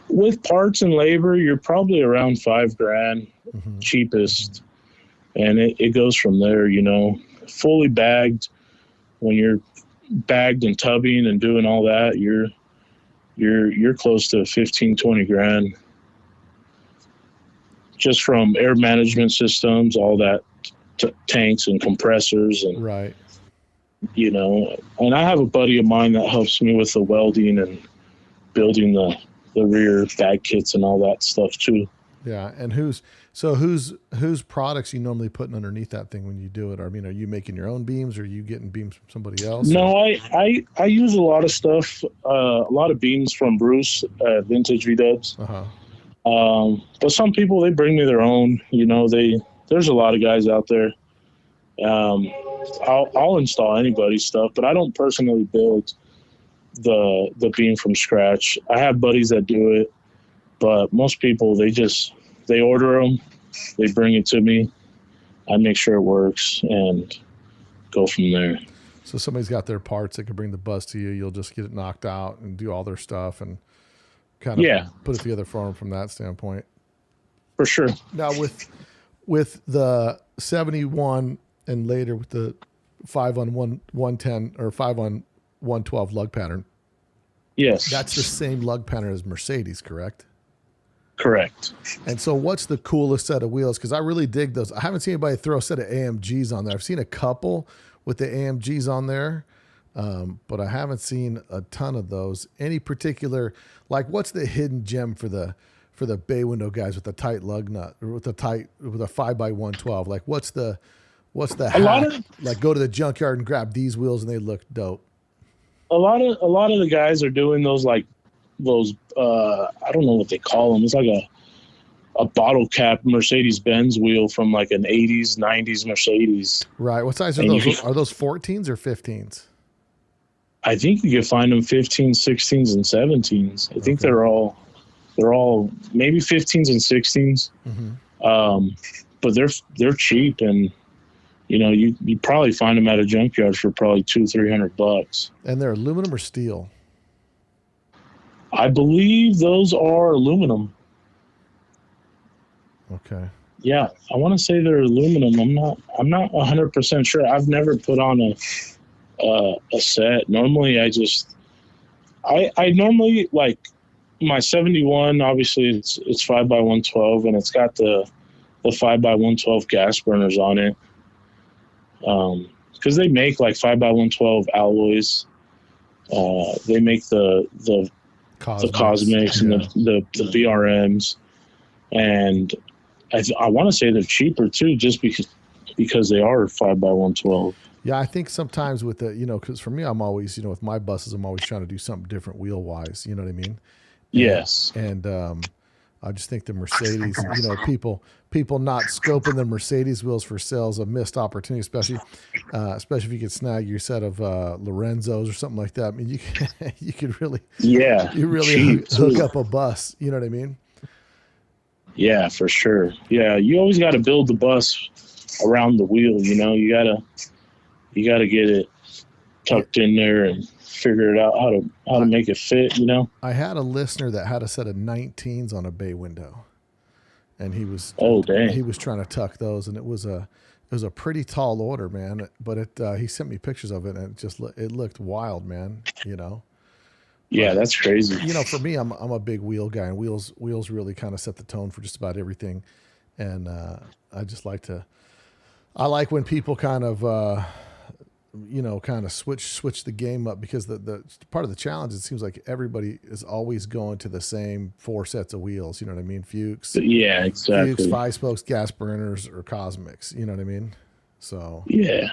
With parts and labor, you're probably around $5,000, cheapest. And it goes from there, you know. Fully bagged, when you're bagged and tubbing and doing all that, you're close to 15, 20 grand. Just from air management systems, all that, tanks and compressors, and you know. And I have a buddy of mine that helps me with the welding and building the rear bag kits and all that stuff too. Yeah. And whose products you normally putting underneath that thing when you do it? I mean, are you making your own beams, or are you getting beams from somebody else? No, I use a lot of stuff, a lot of beams from Bruce, Vintage V-Dubs. But some people, they bring me their own, you know. There's a lot of guys out there. I'll install anybody's stuff, but I don't personally build the beam from scratch. I have buddies that do it, but most people, they order them, they bring it to me, I make sure it works, and go from there. So somebody's got their parts that can bring the bus to you. You'll just get it knocked out and do all their stuff and kind of put it together for them from that standpoint. For sure. Now with the 71 and later with the 5 on 110 or 5 on 112 lug pattern. Yes. That's the same lug pattern as Mercedes, correct? Correct. And so what's the coolest set of wheels? Because I really dig those. I haven't seen anybody throw a set of AMGs on there. I've seen a couple with the AMGs on there, but I haven't seen a ton of those. Any particular, like, what's the hidden gem for the bay window guys with the tight lug nut, or with a 5x112? Like, what's the hack? Like, go to the junkyard and grab these wheels and they look dope. A lot of the guys are doing those I don't know what they call them. It's like a bottle cap Mercedes-Benz wheel from like an 80s, 90s Mercedes. Right. What size are those? Are those 14s or 15s? I think you can find them 15s, 16s, and 17s. I think they're all maybe 15s and 16s. But they're cheap, and you probably find them at a junkyard for probably $200-$300. And they're aluminum or steel? I believe those are aluminum. Okay. Yeah, I want to say they're aluminum. I'm not 100% sure. I've never put on a set. Normally, I normally like my 71. Obviously, it's 5x112, and it's got the 5x112 gas burners on it. Because they make like 5x112 alloys. They make the Cosmics and the BRMs, and I want to say they're cheaper too, just because they are 5x112. Yeah, I think sometimes with the, because for me, I'm always, with my buses, I'm always trying to do something different wheel wise. You know what I mean? Yes. And I just think the Mercedes, people not scoping the Mercedes wheels for sales, a missed opportunity, especially if you could snag your set of Lorenzos or something like that. I mean, you could really, hook up a bus. You know what I mean? Yeah, for sure. Yeah, you always got to build the bus around the wheel. You gotta get it tucked in there and figure it out how to make it fit. I had a listener that had a set of 19s on a bay window, and he was he was trying to tuck those, and it was a pretty tall order, man. But he sent me pictures of it, and it looked wild, man. Yeah, that's crazy. For me, I'm a big wheel guy, and wheels really kind of set the tone for just about everything. And I like when people kind of switch the game up, because the part of the challenge, it seems like everybody is always going to the same 4 sets of wheels. You know what I mean? Fuchs. Yeah, exactly. Fuchs, 5-spokes, gas burners, or Cosmics. You know what I mean? So yeah,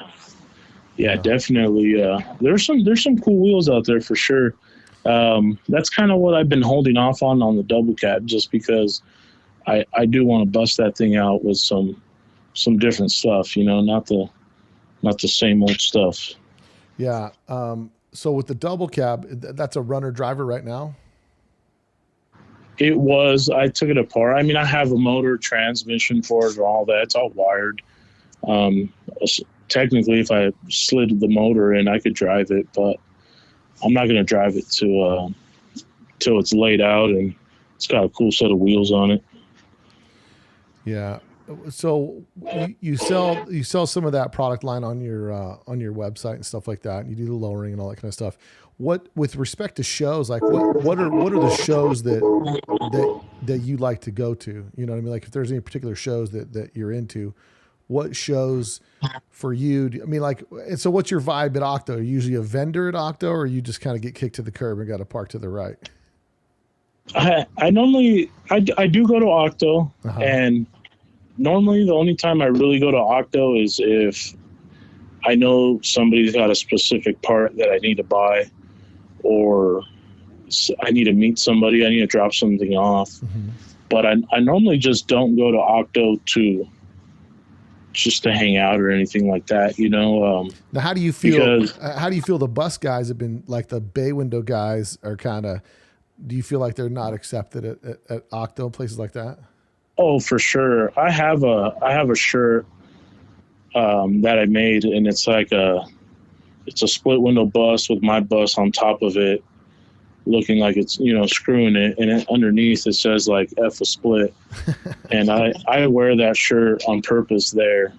definitely. There's some cool wheels out there for sure. That's kind of what I've been holding off on the double cab, just because I do want to bust that thing out with some different stuff, not the same old stuff. Yeah. So with the double cab, that's a runner driver right now? It was. I took it apart. I mean, I have a motor, transmission for it, or all that. It's all wired. Technically, if I slid the motor in, I could drive it, but I'm not going to drive it till it's laid out and it's got a cool set of wheels on it. Yeah. So you sell some of that product line on your website and stuff like that, and you do the lowering and all that kind of stuff. What, with respect to shows, like what are the shows that you like to go to? You know what I mean? Like if there's any particular shows that you're into, what shows for you? And so what's your vibe at Octo? Are you usually a vendor at Octo, or you just kind of get kicked to the curb and got to park to the right? I normally do go to Octo, and normally the only time I really go to Octo is if I know somebody's got a specific part that I need to buy, or I need to meet somebody, I need to drop something off. Mm-hmm. But I normally just don't go to Octo just to hang out or anything like that, Now, how do you feel? How do you feel the bus guys have been, like the bay window guys are kind of? Do you feel like they're not accepted at Octo, places like that? Oh, for sure. I have a shirt that I made, and it's like it's a split window bus with my bus on top of it, looking like it's screwing it, and underneath it says like F a split. And I wear that shirt on purpose there,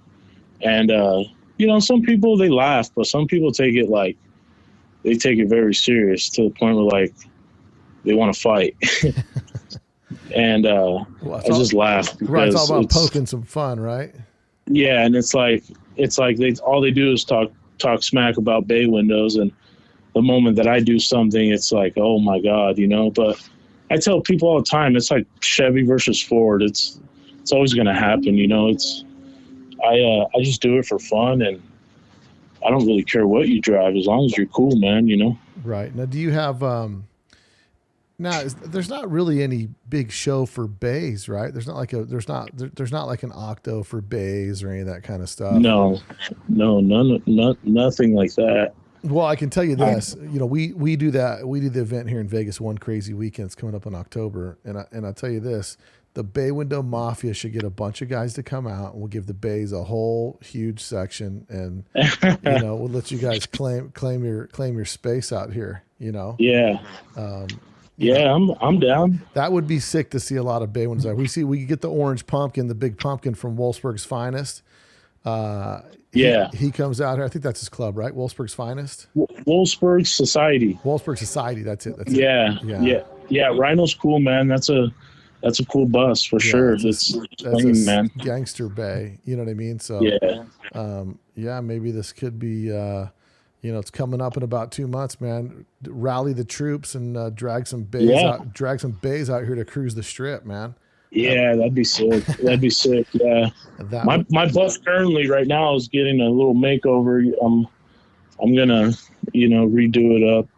and some people, they laugh, but some people take it very serious, to the point where like they want to fight. And I just laugh, because right, it's all about poking some fun, right? Yeah, and it's like all they do is talk smack about bay windows, and the moment that I do something, it's like, oh my God, But I tell people all the time, it's like Chevy versus Ford. It's always going to happen, It's I just do it for fun, and I don't really care what you drive, as long as you're cool, man. Right. Now, do you have there's not really any big show for bays, right? There's not like an Octo for bays or any of that kind of stuff. No, nothing like that. Well, I can tell you this, we do that. We do the event here in Vegas, One Crazy Weekend. It's coming up in October. And I'll tell you this, the Bay Window Mafia should get a bunch of guys to come out, and we'll give the bays a whole huge section, and we'll let you guys claim your space out here. Yeah. I'm down. That would be sick to see a lot of bay windows there. We could get the orange pumpkin, the big pumpkin from Wolfsburg's Finest. He comes out here. I think that's his club, right? Wolfsburg's Finest. Wolfsburg Society. Wolfsburg Society. That's it. Yeah. Rhino's cool, man. That's a cool bus for sure. That's clean, man. Gangster bay. You know what I mean? So maybe this could be. It's coming up in about 2 months, man. Rally the troops and drag some bays out. Drag some bays out here to cruise the strip, man. Yeah, that'd be sick. Yeah. My bus currently right now is getting a little makeover. I'm gonna, redo it up.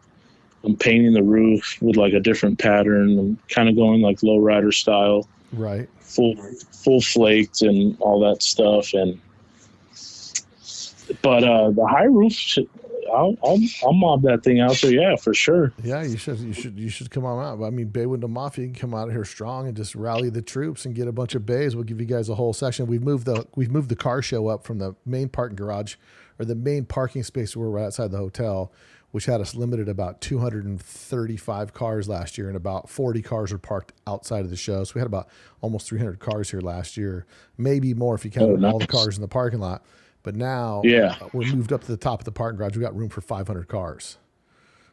I'm painting the roof with like a different pattern. I'm kind of going like lowrider style. Right. Full flaked and all that stuff. But the high roof I'll mob that thing out there. Yeah, for sure. Yeah, you should come on out. I mean, Bay Window Mafia, you can come out here strong and just rally the troops and get a bunch of bays. We'll give you guys a whole section. We've moved the car show up from the main parking garage, or the main parking space where we're outside the hotel, which had us limited about 235 cars last year, and about 40 cars were parked outside of the show. So we had about almost 300 cars here last year, maybe more if you count all the cars in the parking lot. But now we're moved up to the top of the parking garage. We got room for 500 cars.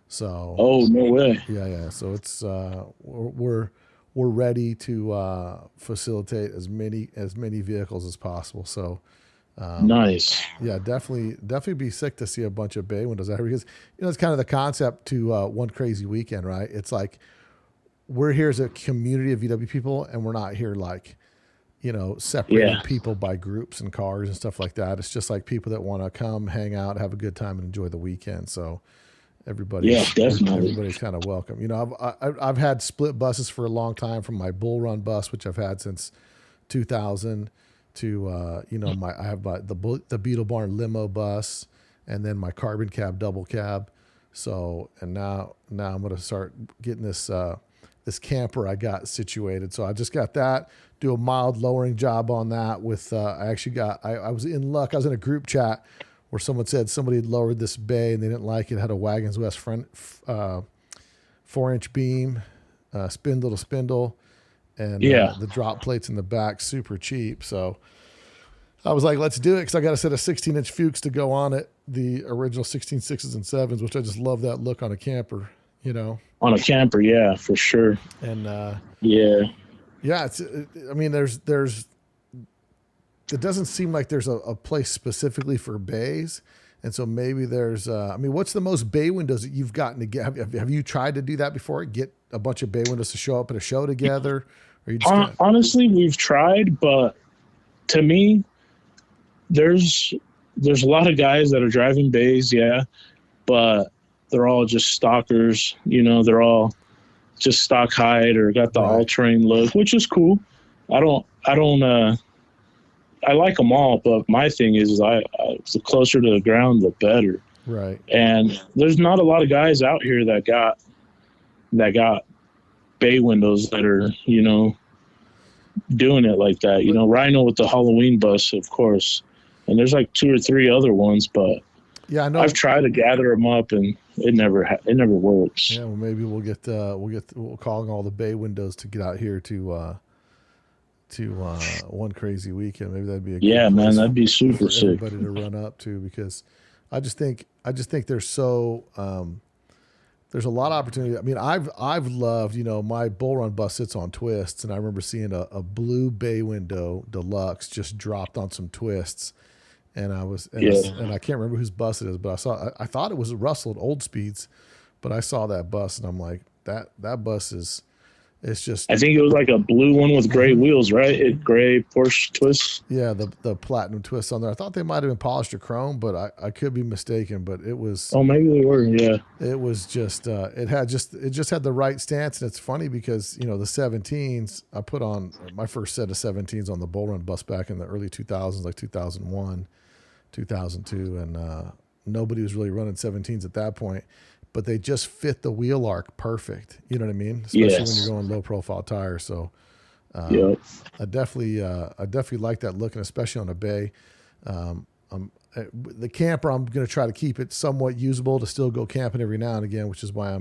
So no way. Yeah. So it's we're ready to facilitate as many vehicles as possible. So nice. Yeah, definitely be sick to see a bunch of bay windows out here, because it's kind of the concept to One Crazy Weekend, right? It's like we're here as a community of VW people, and we're not here like separating people by groups and cars and stuff like that. It's just like people that want to come, hang out, have a good time, and enjoy the weekend. So everybody's kind of welcome. I've had split buses for a long time, from my Bull Run bus, which I've had since 2000, to I have the Beetle Barn limo bus, and then my carbon cab double cab. So now I'm going to start getting this camper I got situated. So I just got that. Do a mild lowering job on that with, I was in luck. I was in a group chat where someone said somebody had lowered this bay and they didn't like it. It had a Wagons West front 4-inch beam, spindle to spindle, and the drop plates in the back, super cheap. So I was like, let's do it, because I got a set of 16-inch Fuchs to go on it, the original 16 6s and 7s, which I just love that look on a camper, On a camper, yeah, for sure. And there's it doesn't seem like there's a place specifically for bays, and so maybe there's what's the most bay windows that you've gotten to get? Have you tried to do that before? Get a bunch of bay windows to show up at a show together? Or you just honestly, we've tried, but to me, there's a lot of guys that are driving bays, but they're all just stalkers. They're all just stock hide or got the all-terrain look, which is cool. I like them all, but my thing is the closer to the ground, the better. Right. And there's not a lot of guys out here that got bay windows that are, doing it like that. Rhino with the Halloween bus, of course. And there's like 2 or 3 other ones, but yeah, I know. I've tried to gather them up, and it never works. Yeah, well, maybe we'll call all the bay windows to get out here to One Crazy Weekend. Maybe that'd be a good man, that'd be super sick. Everybody to run up to, because I just think there's so there's a lot of opportunity. I mean, I've loved, my Bull Run bus sits on twists, and I remember seeing a blue bay window deluxe just dropped on some twists. And I can't remember whose bus it is, but I thought it was a Russell at Old Speeds, but I saw that bus and I'm like, that bus it's just. I think it was like a blue one with gray wheels, right? Gray Porsche twists. Yeah, the platinum twists on there. I thought they might have been polished or chrome, but I could be mistaken. But it was. Oh, maybe they were. Yeah. It was just it just had the right stance, and it's funny because the 17s, I put on my first set of 17s on the Bull Run bus back in the early 2000s, like 2001. 2002, and nobody was really running 17s at that point, but they just fit the wheel arc perfect. You know what I mean? Especially when you're going low profile tires. So Yep. I definitely like that look, and especially on a bay. The camper, I'm going to try to keep it somewhat usable to still go camping every now and again, which is why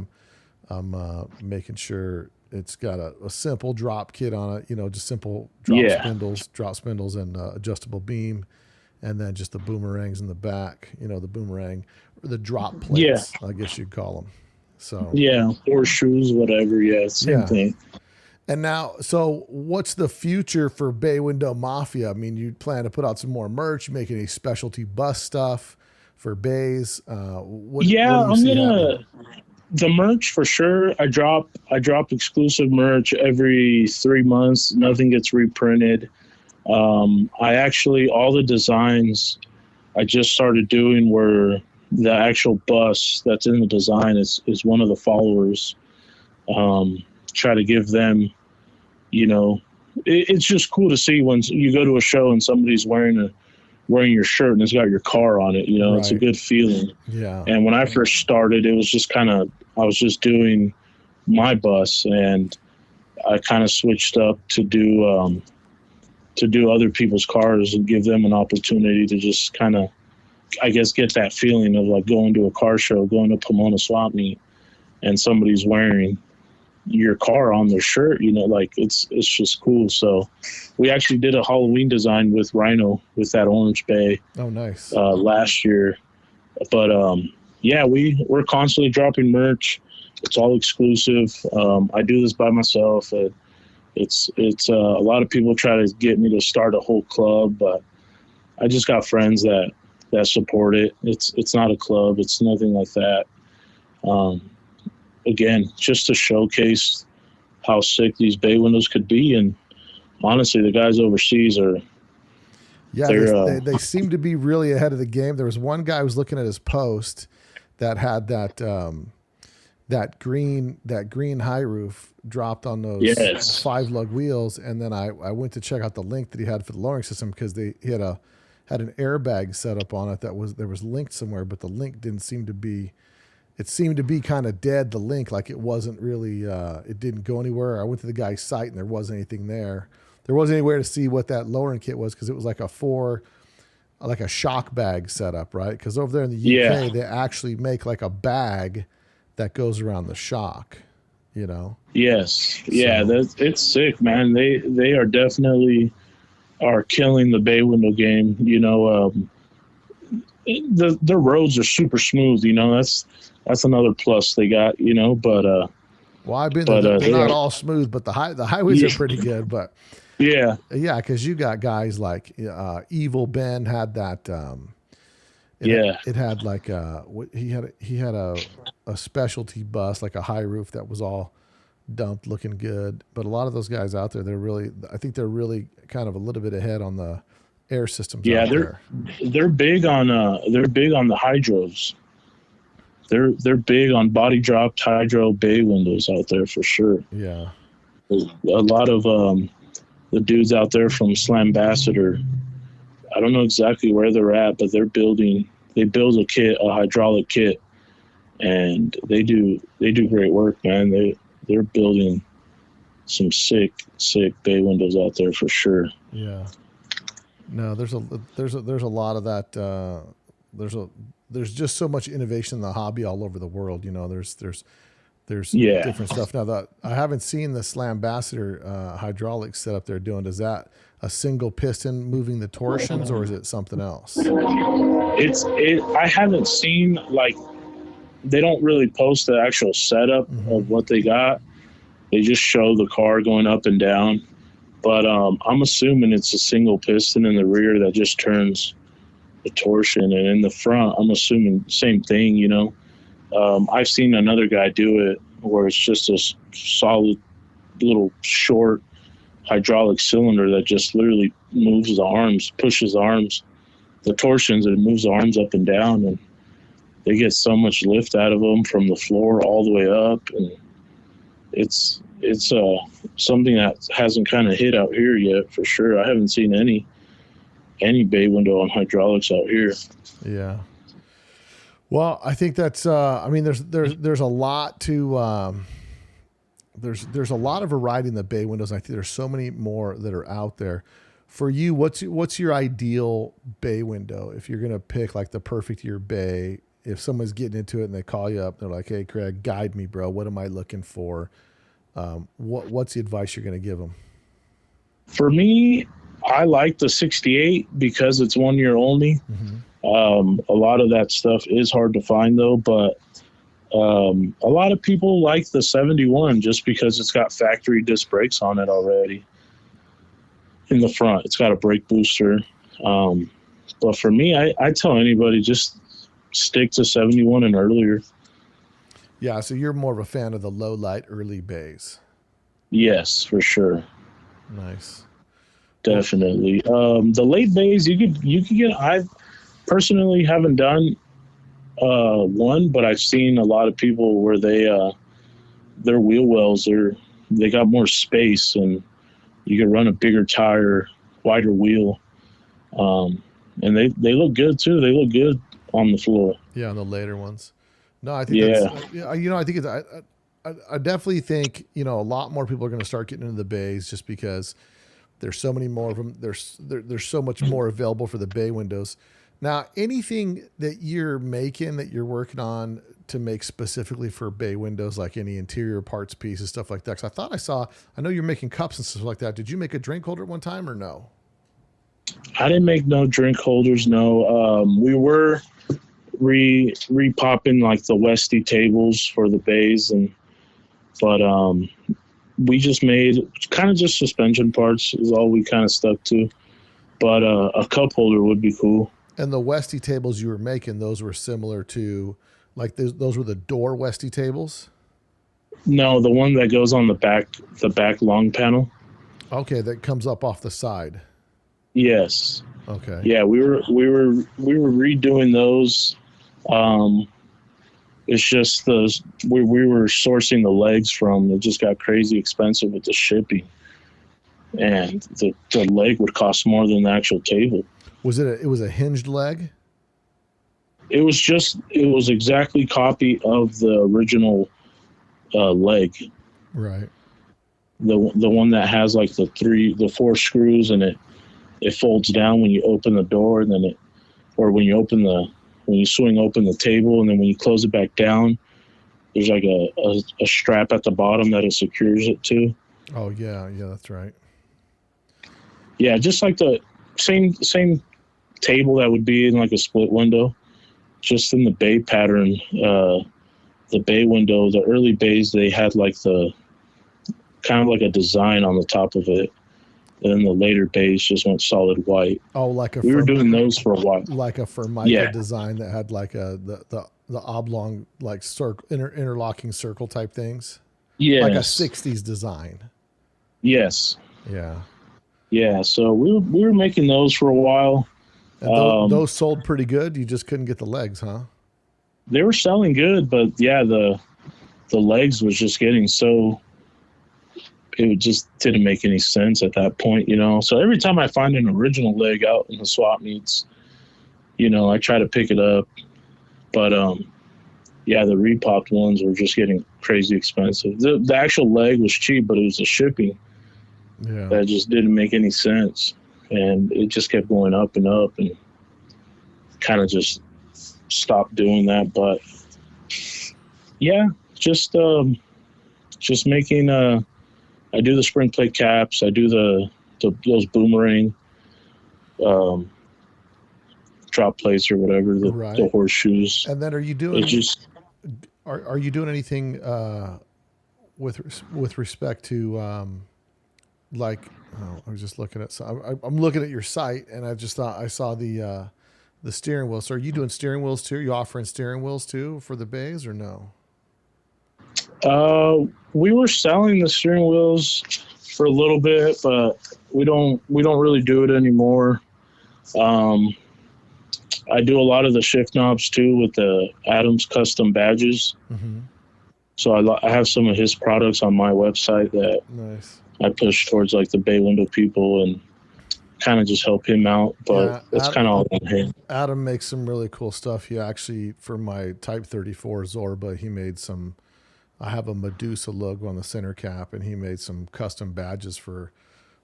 I'm making sure it's got a simple drop kit on it. Just simple drop spindles, and adjustable beam, and then just the boomerangs in the back. The boomerang or the drop plates, I guess you'd call them. So horseshoes, whatever. Same thing. And now, so what's the future for Bay Window Mafia? I mean, you plan to put out some more merch, make any specialty bus stuff for bays? I'm gonna the merch for sure. I drop exclusive merch every 3 months. Nothing gets reprinted. I actually, all the designs I just started doing were the actual bus that's in the design is one of the followers. Try to give them, it's just cool to see when you go to a show and somebody's wearing your shirt and it's got your car on it. Right. It's a good feeling. Yeah. And when I first started, it was just I was just doing my bus, and I kind of switched up to do other people's cars and give them an opportunity to just kind of, I guess, get that feeling of like going to a car show, going to Pomona Swap Meet, and somebody's wearing your car on their shirt, it's just cool. So we actually did a Halloween design with Rhino with that orange bay. Oh, nice. Last year. But we're constantly dropping merch. It's all exclusive. I do this by myself. It's a lot of people try to get me to start a whole club, but I just got friends that support it. It's not a club. It's nothing like that. Again, just to showcase how sick these bay windows could be. And honestly, the guys overseas are, they seem to be really ahead of the game. There was one guy who was looking at his post that had that green high roof dropped on those 5-lug wheels. And then I went to check out the link that he had for the lowering system, because he had an airbag set up on it there was linked somewhere, but the link didn't seem to be. It seemed to be kind of dead, the link, like it wasn't really, it didn't go anywhere. I went to the guy's site and there wasn't anything there. There wasn't anywhere to see what that lowering kit was, because it was like a shock bag setup, right? Because over there in the UK, they actually make like a bag that goes around the shock, Yes. Yeah, it's sick, man. They are definitely are killing the bay window game, the roads are super smooth, that's another plus they got, but I've been there. They're not all smooth, but the highways are pretty good. But because you got guys like Evil Ben had that. It had like he had a specialty bus, like a high roof that was all dumped, looking good. But a lot of those guys out there, I think they're really kind of a little bit ahead on the air systems. Yeah, they're big on the hydros. They're big on body dropped hydro bay windows out there for sure. Yeah. A lot of the dudes out there from Slambassador, I don't know exactly where they're at, but they build a hydraulic kit, and they do great work, man. They're building some sick bay windows out there for sure. Yeah. No, there's a lot of that. There's just so much innovation in the hobby all over the world. There's different stuff. Now I haven't seen the Slambassador hydraulics setup they're doing. Is that a single piston moving the torsions, or is it something else? I haven't seen, like, they don't really post the actual setup of what they got. They just show the car going up and down. But I'm assuming it's a single piston in the rear that just turns the torsion, and in the front, I'm assuming same thing. I've seen another guy do it where it's just a solid little short hydraulic cylinder that just literally moves the arms, pushes the arms, the torsions, and moves the arms up and down, and they get so much lift out of them from the floor all the way up, and it's something that hasn't kind of hit out here yet for sure. I haven't seen any bay window on hydraulics out here. Yeah. Well, I think that's. There's a lot to there's a lot of variety in the bay windows. I think there's so many more that are out there. For you, what's your ideal bay window? If you're gonna pick like the perfect year bay, if someone's getting into it and they call you up, they're like, "Hey, Craig, guide me, bro. What am I looking for?" What's the advice you're gonna give them? For me, I like the 68 because it's 1 year only. A lot of that stuff is hard to find though, but a lot of people like the 71 just because it's got factory disc brakes on it already in the front. It's got a brake booster. But for me, I tell anybody just stick to 71 and earlier. Yeah, so you're more of a fan of the low light early bays. Yes, for sure. Nice. Definitely. The late bays you could get. I personally haven't done one, but I've seen a lot of people where their wheel wells they got more space and you can run a bigger tire, wider wheel, and they look good too. They look good on the floor. Yeah, on the later ones. No, I think I think I definitely think a lot more people are going to start getting into the bays just because there's so many more of them. There's so much more available for the bay windows. Now, anything that you're making that you're working on to make specifically for bay windows, like any interior parts pieces, stuff like that. Because I know you're making cups and stuff like that. Did you make a drink holder at one time or no? I didn't make no drink holders. No, we were repopping like the Westy tables for the bays, but we just made kind of just suspension parts is all we kind of stuck to. But a cup holder would be cool. And the Westy tables you were making, those were similar to, like those were the door Westy tables? No, the one that goes on the back long panel. Okay, that comes up off the side. Yes. Okay. Yeah, we were redoing those. It's just we were sourcing the legs from. It just got crazy expensive with the shipping, and the leg would cost more than the actual table. It was a hinged leg? It was exactly copy of the original leg. Right. The one that has like the 4 screws and it folds down when you open the door, and then when you swing open the table, and then when you close it back down, there's like a strap at the bottom that it secures it to. Oh yeah, that's right. Yeah, just like the same table that would be in like a split window, just in the bay pattern. The bay window, the early bays, they had like the kind of like a design on the top of it. And then the later bays just went solid white. Oh, we were doing those for a while. Like a Formica design that had like the oblong like circle interlocking circle type things. Yeah, like a '60s design. Yes. Yeah. Yeah. So we were making those for a while. And those sold pretty good. You just couldn't get the legs, huh? They were selling good, but yeah, the legs was just getting so. It just didn't make any sense at that point, So every time I find an original leg out in the swap meets, I try to pick it up. But yeah, the repopped ones were just getting crazy expensive. The actual leg was cheap, but it was the shipping that just didn't make any sense, and it just kept going up and up, and kind of just stopped doing that. But yeah, just making I do the spring plate caps. I do those boomerang drop plates or whatever, the horseshoes. And then are you doing are you doing anything with respect to I was just looking at I'm looking at your site, and I just thought I saw the steering wheel. So are you doing steering wheels too? Are you offering steering wheels too for the bays or no? We were selling the steering wheels for a little bit, but we don't really do it anymore. I do a lot of the shift knobs too with the Adams custom badges. Mm-hmm. So I have some of his products on my website that I push towards like the bay window people and kind of just help him out. But it's kind of all on him. Adam makes some really cool stuff. He actually, for my Type 34 Zorba, he made some I have a Medusa logo on the center cap, and he made some custom badges for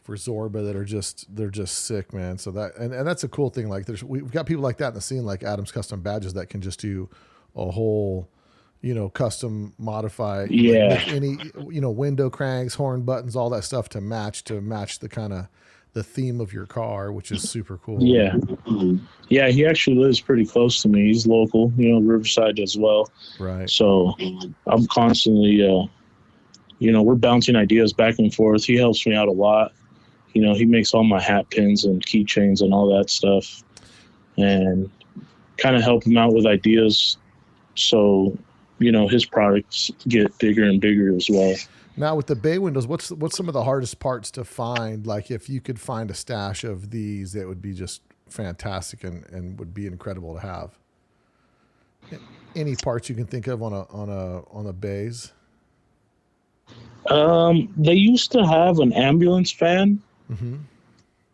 Zorba that are they're just sick, man. So that and that's a cool thing. Like we've got people like that in the scene, like Adam's Custom Badges, that can just do a whole, custom modify, like make any, window cranks, horn buttons, all that stuff to match the kind of the theme of your car, which is super cool. Yeah. Yeah. He actually lives pretty close to me. He's local, Riverside as well. Right. So I'm constantly, we're bouncing ideas back and forth. He helps me out a lot. He makes all my hat pins and keychains and all that stuff, and kind of help him out with ideas. So, his products get bigger and bigger as well. Now with the bay windows, what's some of the hardest parts to find? Like if you could find a stash of these, that would be just fantastic and would be incredible to have. Any parts you can think of on a bays? They used to have an ambulance fan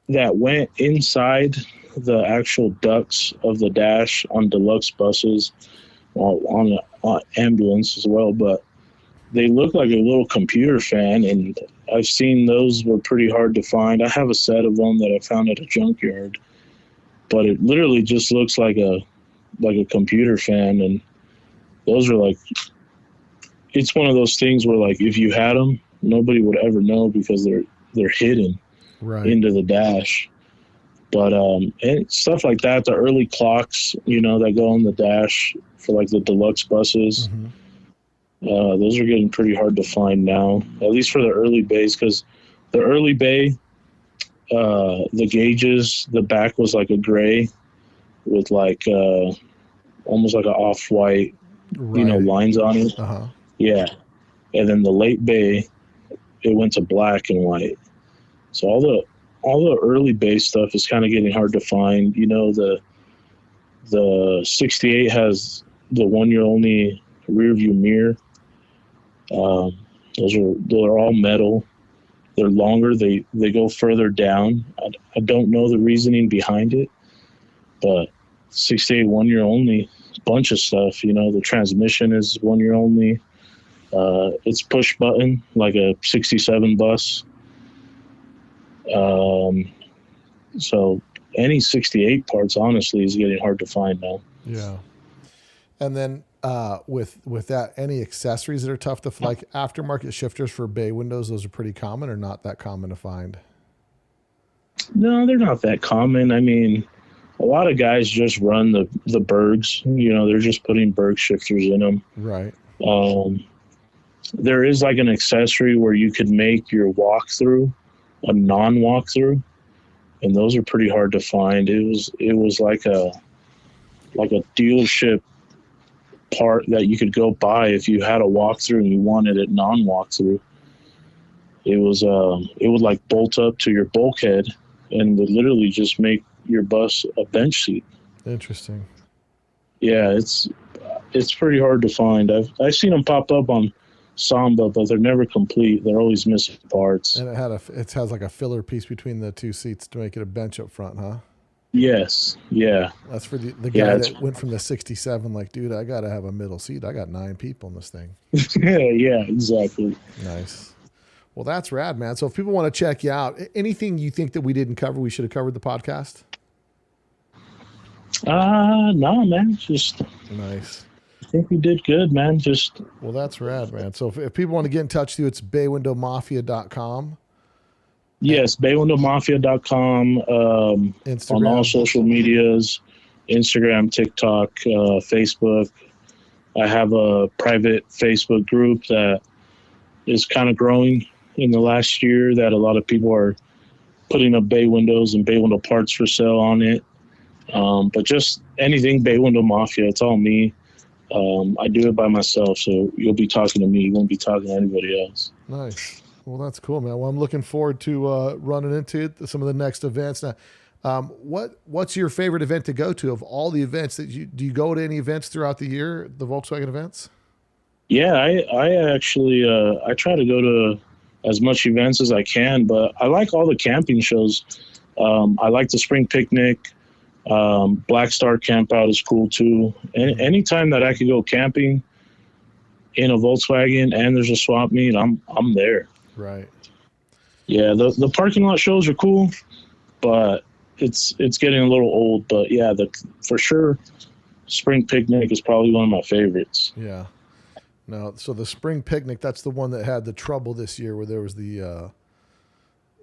that went inside the actual ducts of the dash on deluxe buses, on ambulance as well, but they look like a little computer fan, and I've seen those were pretty hard to find. I have a set of them that I found at a junkyard, but it literally just looks like a computer fan, and those are it's one of those things where if you had them, nobody would ever know because they're hidden into the dash. But and stuff like that, the early clocks, that go on the dash for the deluxe buses, those are getting pretty hard to find now, at least for the early bays, because the early bay, the gauges, the back was like a gray with almost like an off-white, lines on it. Yeah. And then the late bay, it went to black and white. So all the early bay stuff is kind of getting hard to find. The 68 has the 1 year only rear view mirror. They're all metal. They're longer. They go further down. I don't know the reasoning behind it, but 68 1 year only, bunch of stuff. The transmission is 1 year only. It's push button like a 67 bus. So any 68 parts, honestly, is getting hard to find now. Yeah. And then with that, any accessories that are tough to like aftermarket shifters for bay windows, those are pretty common or not that common to find? No, they're not that common. I mean, a lot of guys just run the Bergs. They're just putting Berg shifters in them. Right. There is an accessory where you could make your walkthrough a non-walkthrough, and those are pretty hard to find. It was like a dealership part that you could go buy if you had a walkthrough and you wanted it non-walkthrough. It would bolt up to your bulkhead and would literally just make your bus a bench seat. Interesting. Yeah, it's pretty hard to find. I've seen them pop up on Samba, but they're never complete. They're always missing parts. And it has like a filler piece between the two seats to make it a bench up front, huh? Yes. Yeah. That's for the guy that went from the 67. Like, dude, I gotta have a middle seat. I got 9 people in this thing. Yeah, exactly. Nice. Well, that's rad, man. So if people want to check you out, anything you think that we didn't cover, we should have covered the podcast? No, man. Just nice. I think we did good, man. Well, that's rad, man. So if people want to get in touch with you, it's baywindowmafia.com. Yes, baywindowmafia.com. Instagram. On all social medias, Instagram, TikTok, Facebook. I have a private Facebook group that is kind of growing in the last year, that a lot of people are putting up bay windows and bay window parts for sale on it. But just anything Bay Window Mafia, it's all me. I do it by myself, so you'll be talking to me. You won't be talking to anybody else. Nice. Well, that's cool, man. Well, I'm looking forward to running into some of the next events. Now, what's your favorite event to go to of all the events do you go to any events throughout the year, the Volkswagen events? Yeah, I actually I try to go to as much events as I can, but I like all the camping shows. I like the spring picnic. Black Star Camp Out is cool too. And anytime that I could go camping, in a Volkswagen and there's a swap meet, I'm there. Right. Yeah, the parking lot shows are cool, but it's getting a little old. But yeah, for sure, spring picnic is probably one of my favorites. Yeah. No, so the spring picnic, that's the one that had the trouble this year where there was the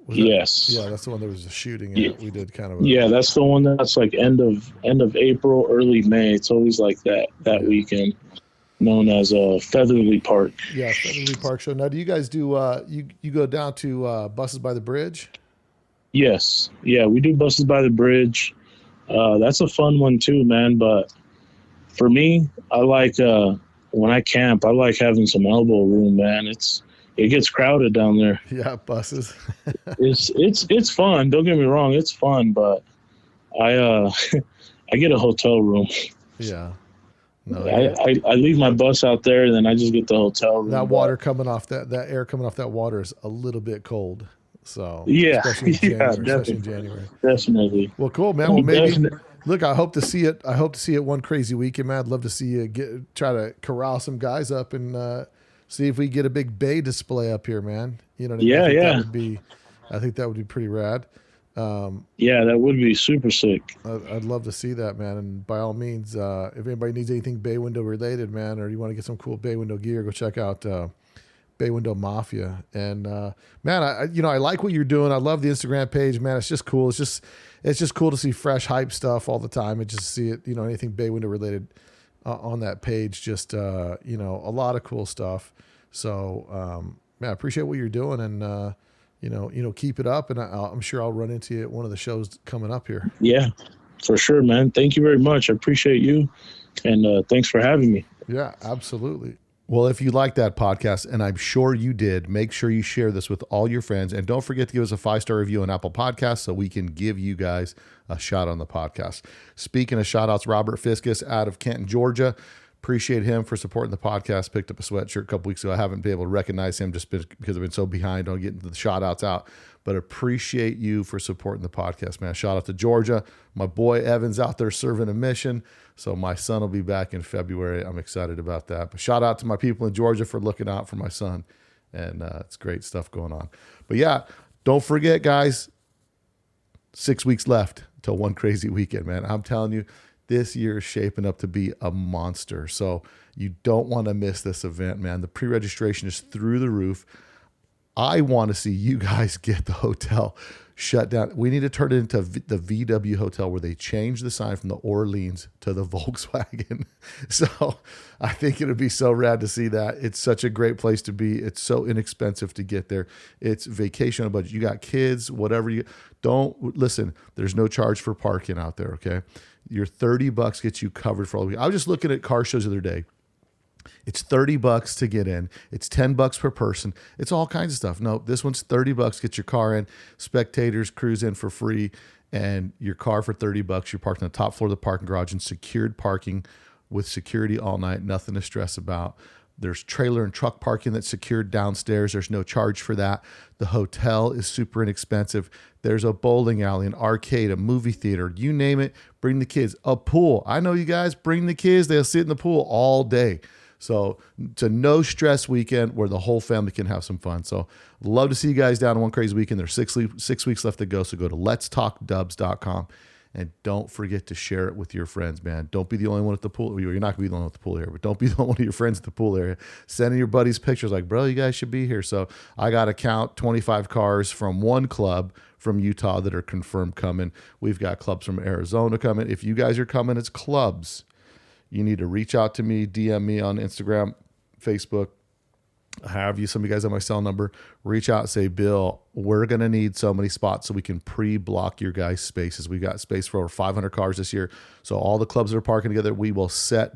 Yes. yeah, that's the one there was a shooting Yeah. at. We did kind of Yeah, that's the one that's like end of April, early May. It's always like that weekend, known as Featherly Park. Yeah, Featherly Park show. Now, do you guys do you go down to Buses by the Bridge? Yes. Yeah, we do Buses by the Bridge. That's a fun one too, man. But for me, I like when I camp, I like having some elbow room, man. It gets crowded down there. Yeah, buses. It's fun. Don't get me wrong, it's fun, but I I get a hotel room. Yeah. No, I leave my bus out there, and then I just get the hotel room. That water coming off that air coming off that water is a little bit cold. So yeah, especially in January. Definitely. Well, cool, man. Well, maybe look. I hope to see it. I hope to see it one crazy weekend, man. I'd love to see you try to corral some guys up and see if we get a big Bay display up here, man. You know what I mean? I think that would be pretty rad. Yeah, that would be super sick. I'd love to see that, man. And by all means, if anybody needs anything Bay Window related, man, or you want to get some cool Bay Window gear, go check out Bay Window Mafia. And man, I like what you're doing. I love the Instagram page, man. It's just cool. It's just cool to see fresh hype stuff all the time and just see it. Anything Bay Window related on that page. Just a lot of cool stuff. So man, I appreciate what you're doing and. Keep it up, and I'm sure I'll run into you at one of the shows coming up here. Yeah, for sure, man. Thank you very much. I appreciate you, and thanks for having me. Yeah, absolutely. Well, if you like that podcast, and I'm sure you did, make sure you share this with all your friends, and don't forget to give us a 5-star review on Apple Podcasts so we can give you guys a shot on the podcast. Speaking of shout-outs, Robert Fiskus out of Canton, Georgia. Appreciate him for supporting the podcast. Picked up a sweatshirt a couple weeks ago. I haven't been able to recognize him just because I've been so behind on getting the shout outs out. But appreciate you for supporting the podcast, man. Shout out to Georgia. My boy Evan's out there serving a mission. So my son will be back in February. I'm excited about that. But shout out to my people in Georgia for looking out for my son. And it's great stuff going on. But yeah, don't forget, guys, 6 weeks left till one crazy weekend, man. I'm telling you, this year is shaping up to be a monster. So you don't want to miss this event, man. The pre-registration is through the roof. I want to see you guys get the hotel shut down. We need to turn it into the VW hotel where they change the sign from the Orleans to the Volkswagen. So I think it'd be so rad to see that. It's such a great place to be. It's so inexpensive to get there. It's vacation on a budget. You got kids, whatever you don't listen. There's no charge for parking out there. Okay. Your $30 gets you covered for all the week. I was just looking at car shows the other day. It's $30 to get in. It's $10 per person. It's all kinds of stuff. No, this one's $30. Get your car in. Spectators cruise in for free, and your car for $30. You're parked on the top floor of the parking garage in secured parking with security all night. Nothing to stress about. There's trailer and truck parking that's secured downstairs. There's no charge for that. The hotel is super inexpensive. There's a bowling alley, an arcade, a movie theater, you name it. Bring the kids. A pool. I know you guys bring the kids. They'll sit in the pool all day. So it's a no stress weekend where the whole family can have some fun. So love to see you guys down in one crazy weekend. There's 6 weeks left to go. So go to letstalkdubs.com. And don't forget to share it with your friends, man. Don't be the only one at the pool. You're not going to be the only one at the pool area, but don't be the only one of your friends at the pool area. Sending your buddies pictures like, bro, you guys should be here. So I got to count 25 cars from one club from Utah that are confirmed coming. We've got clubs from Arizona coming. If you guys are coming as clubs, you need to reach out to me, DM me on Instagram, Facebook. Have you, some of you guys have my cell number, reach out and say, Bill, we're going to need so many spots so we can pre-block your guys' spaces. We've got space for over 500 cars this year. So all the clubs that are parking together, we will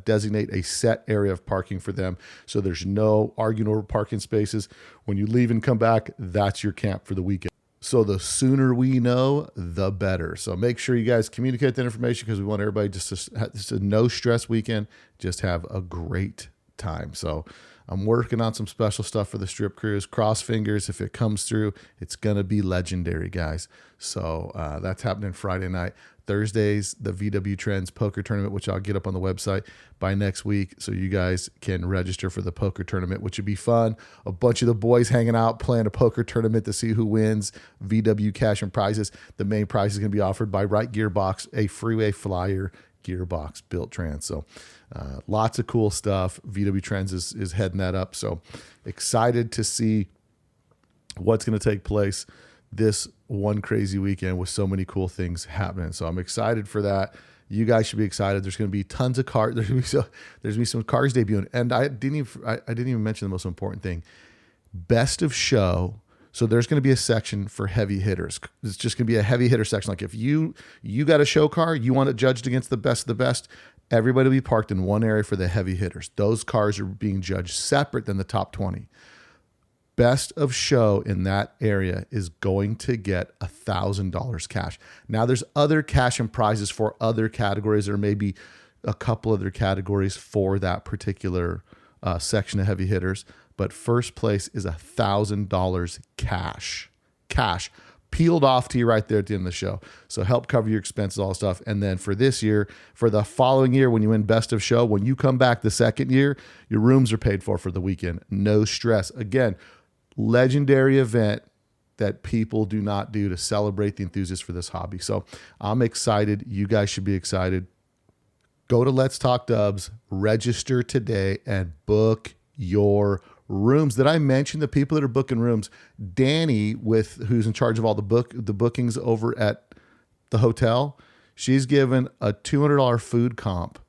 designate a set area of parking for them. So there's no arguing over parking spaces. When you leave and come back, that's your camp for the weekend. So the sooner we know, the better. So make sure you guys communicate that information because we want everybody just a no stress weekend. Just have a great time. So I'm working on some special stuff for the strip cruise. Cross fingers. If it comes through, it's going to be legendary, guys. So that's happening Friday night. Thursdays, the VW Trends poker tournament, which I'll get up on the website by next week. So you guys can register for the poker tournament, which would be fun. A bunch of the boys hanging out, playing a poker tournament to see who wins. VW cash and prizes. The main prize is going to be offered by Wright Gearbox, a Freeway Flyer gearbox built trans. So lots of cool stuff. VW Trends is heading that up. So excited to see what's going to take place this one crazy weekend with so many cool things happening. So I'm excited for that. You guys should be excited. There's going to be tons of cars. There's going to be some cars debuting. And I didn't even mention the most important thing. Best of show. So there's going to be a section for heavy hitters. It's just going to be a heavy hitter section. Like if you got a show car, you want it judged against the best of the best, everybody will be parked in one area for the heavy hitters. Those cars are being judged separate than the top 20. Best of show in that area is going to get $1,000 cash. Now there's other cash and prizes for other categories, or maybe a couple other categories for that particular section of heavy hitters. But first place is $1,000 cash peeled off to you right there at the end of the show. So help cover your expenses, all stuff. And then for this year, for the following year, when you win best of show, when you come back the second year, your rooms are paid for the weekend. No stress. Again, legendary event that people do not do to celebrate the enthusiasts for this hobby. So I'm excited. You guys should be excited. Go to Let's Talk Dubs, register today, and book your rooms. Did I mention the people that are booking rooms? Danny, who's in charge of all the bookings over at the hotel, she's given a $200 food comp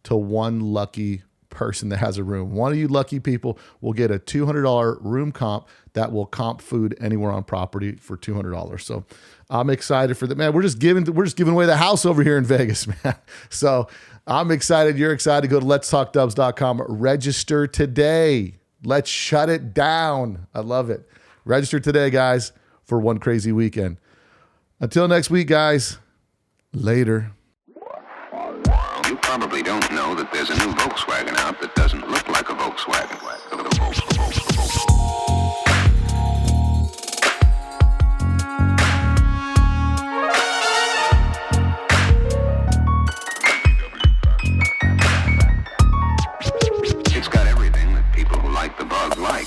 to one lucky person that has a room. One of you lucky people will get a $200 room comp that will comp food anywhere on property for $200. So I'm excited for that, man. We're just giving away the house over here in Vegas, man. So I'm excited. You're excited. Go to letstalkdubs.com. Register today. Let's shut it down. I love it. Register today, guys, for one crazy weekend. Until next week, guys. Later. You probably don't know that there's a new Volkswagen out that doesn't look like a Volkswagen. It's got everything that people who like the bug like.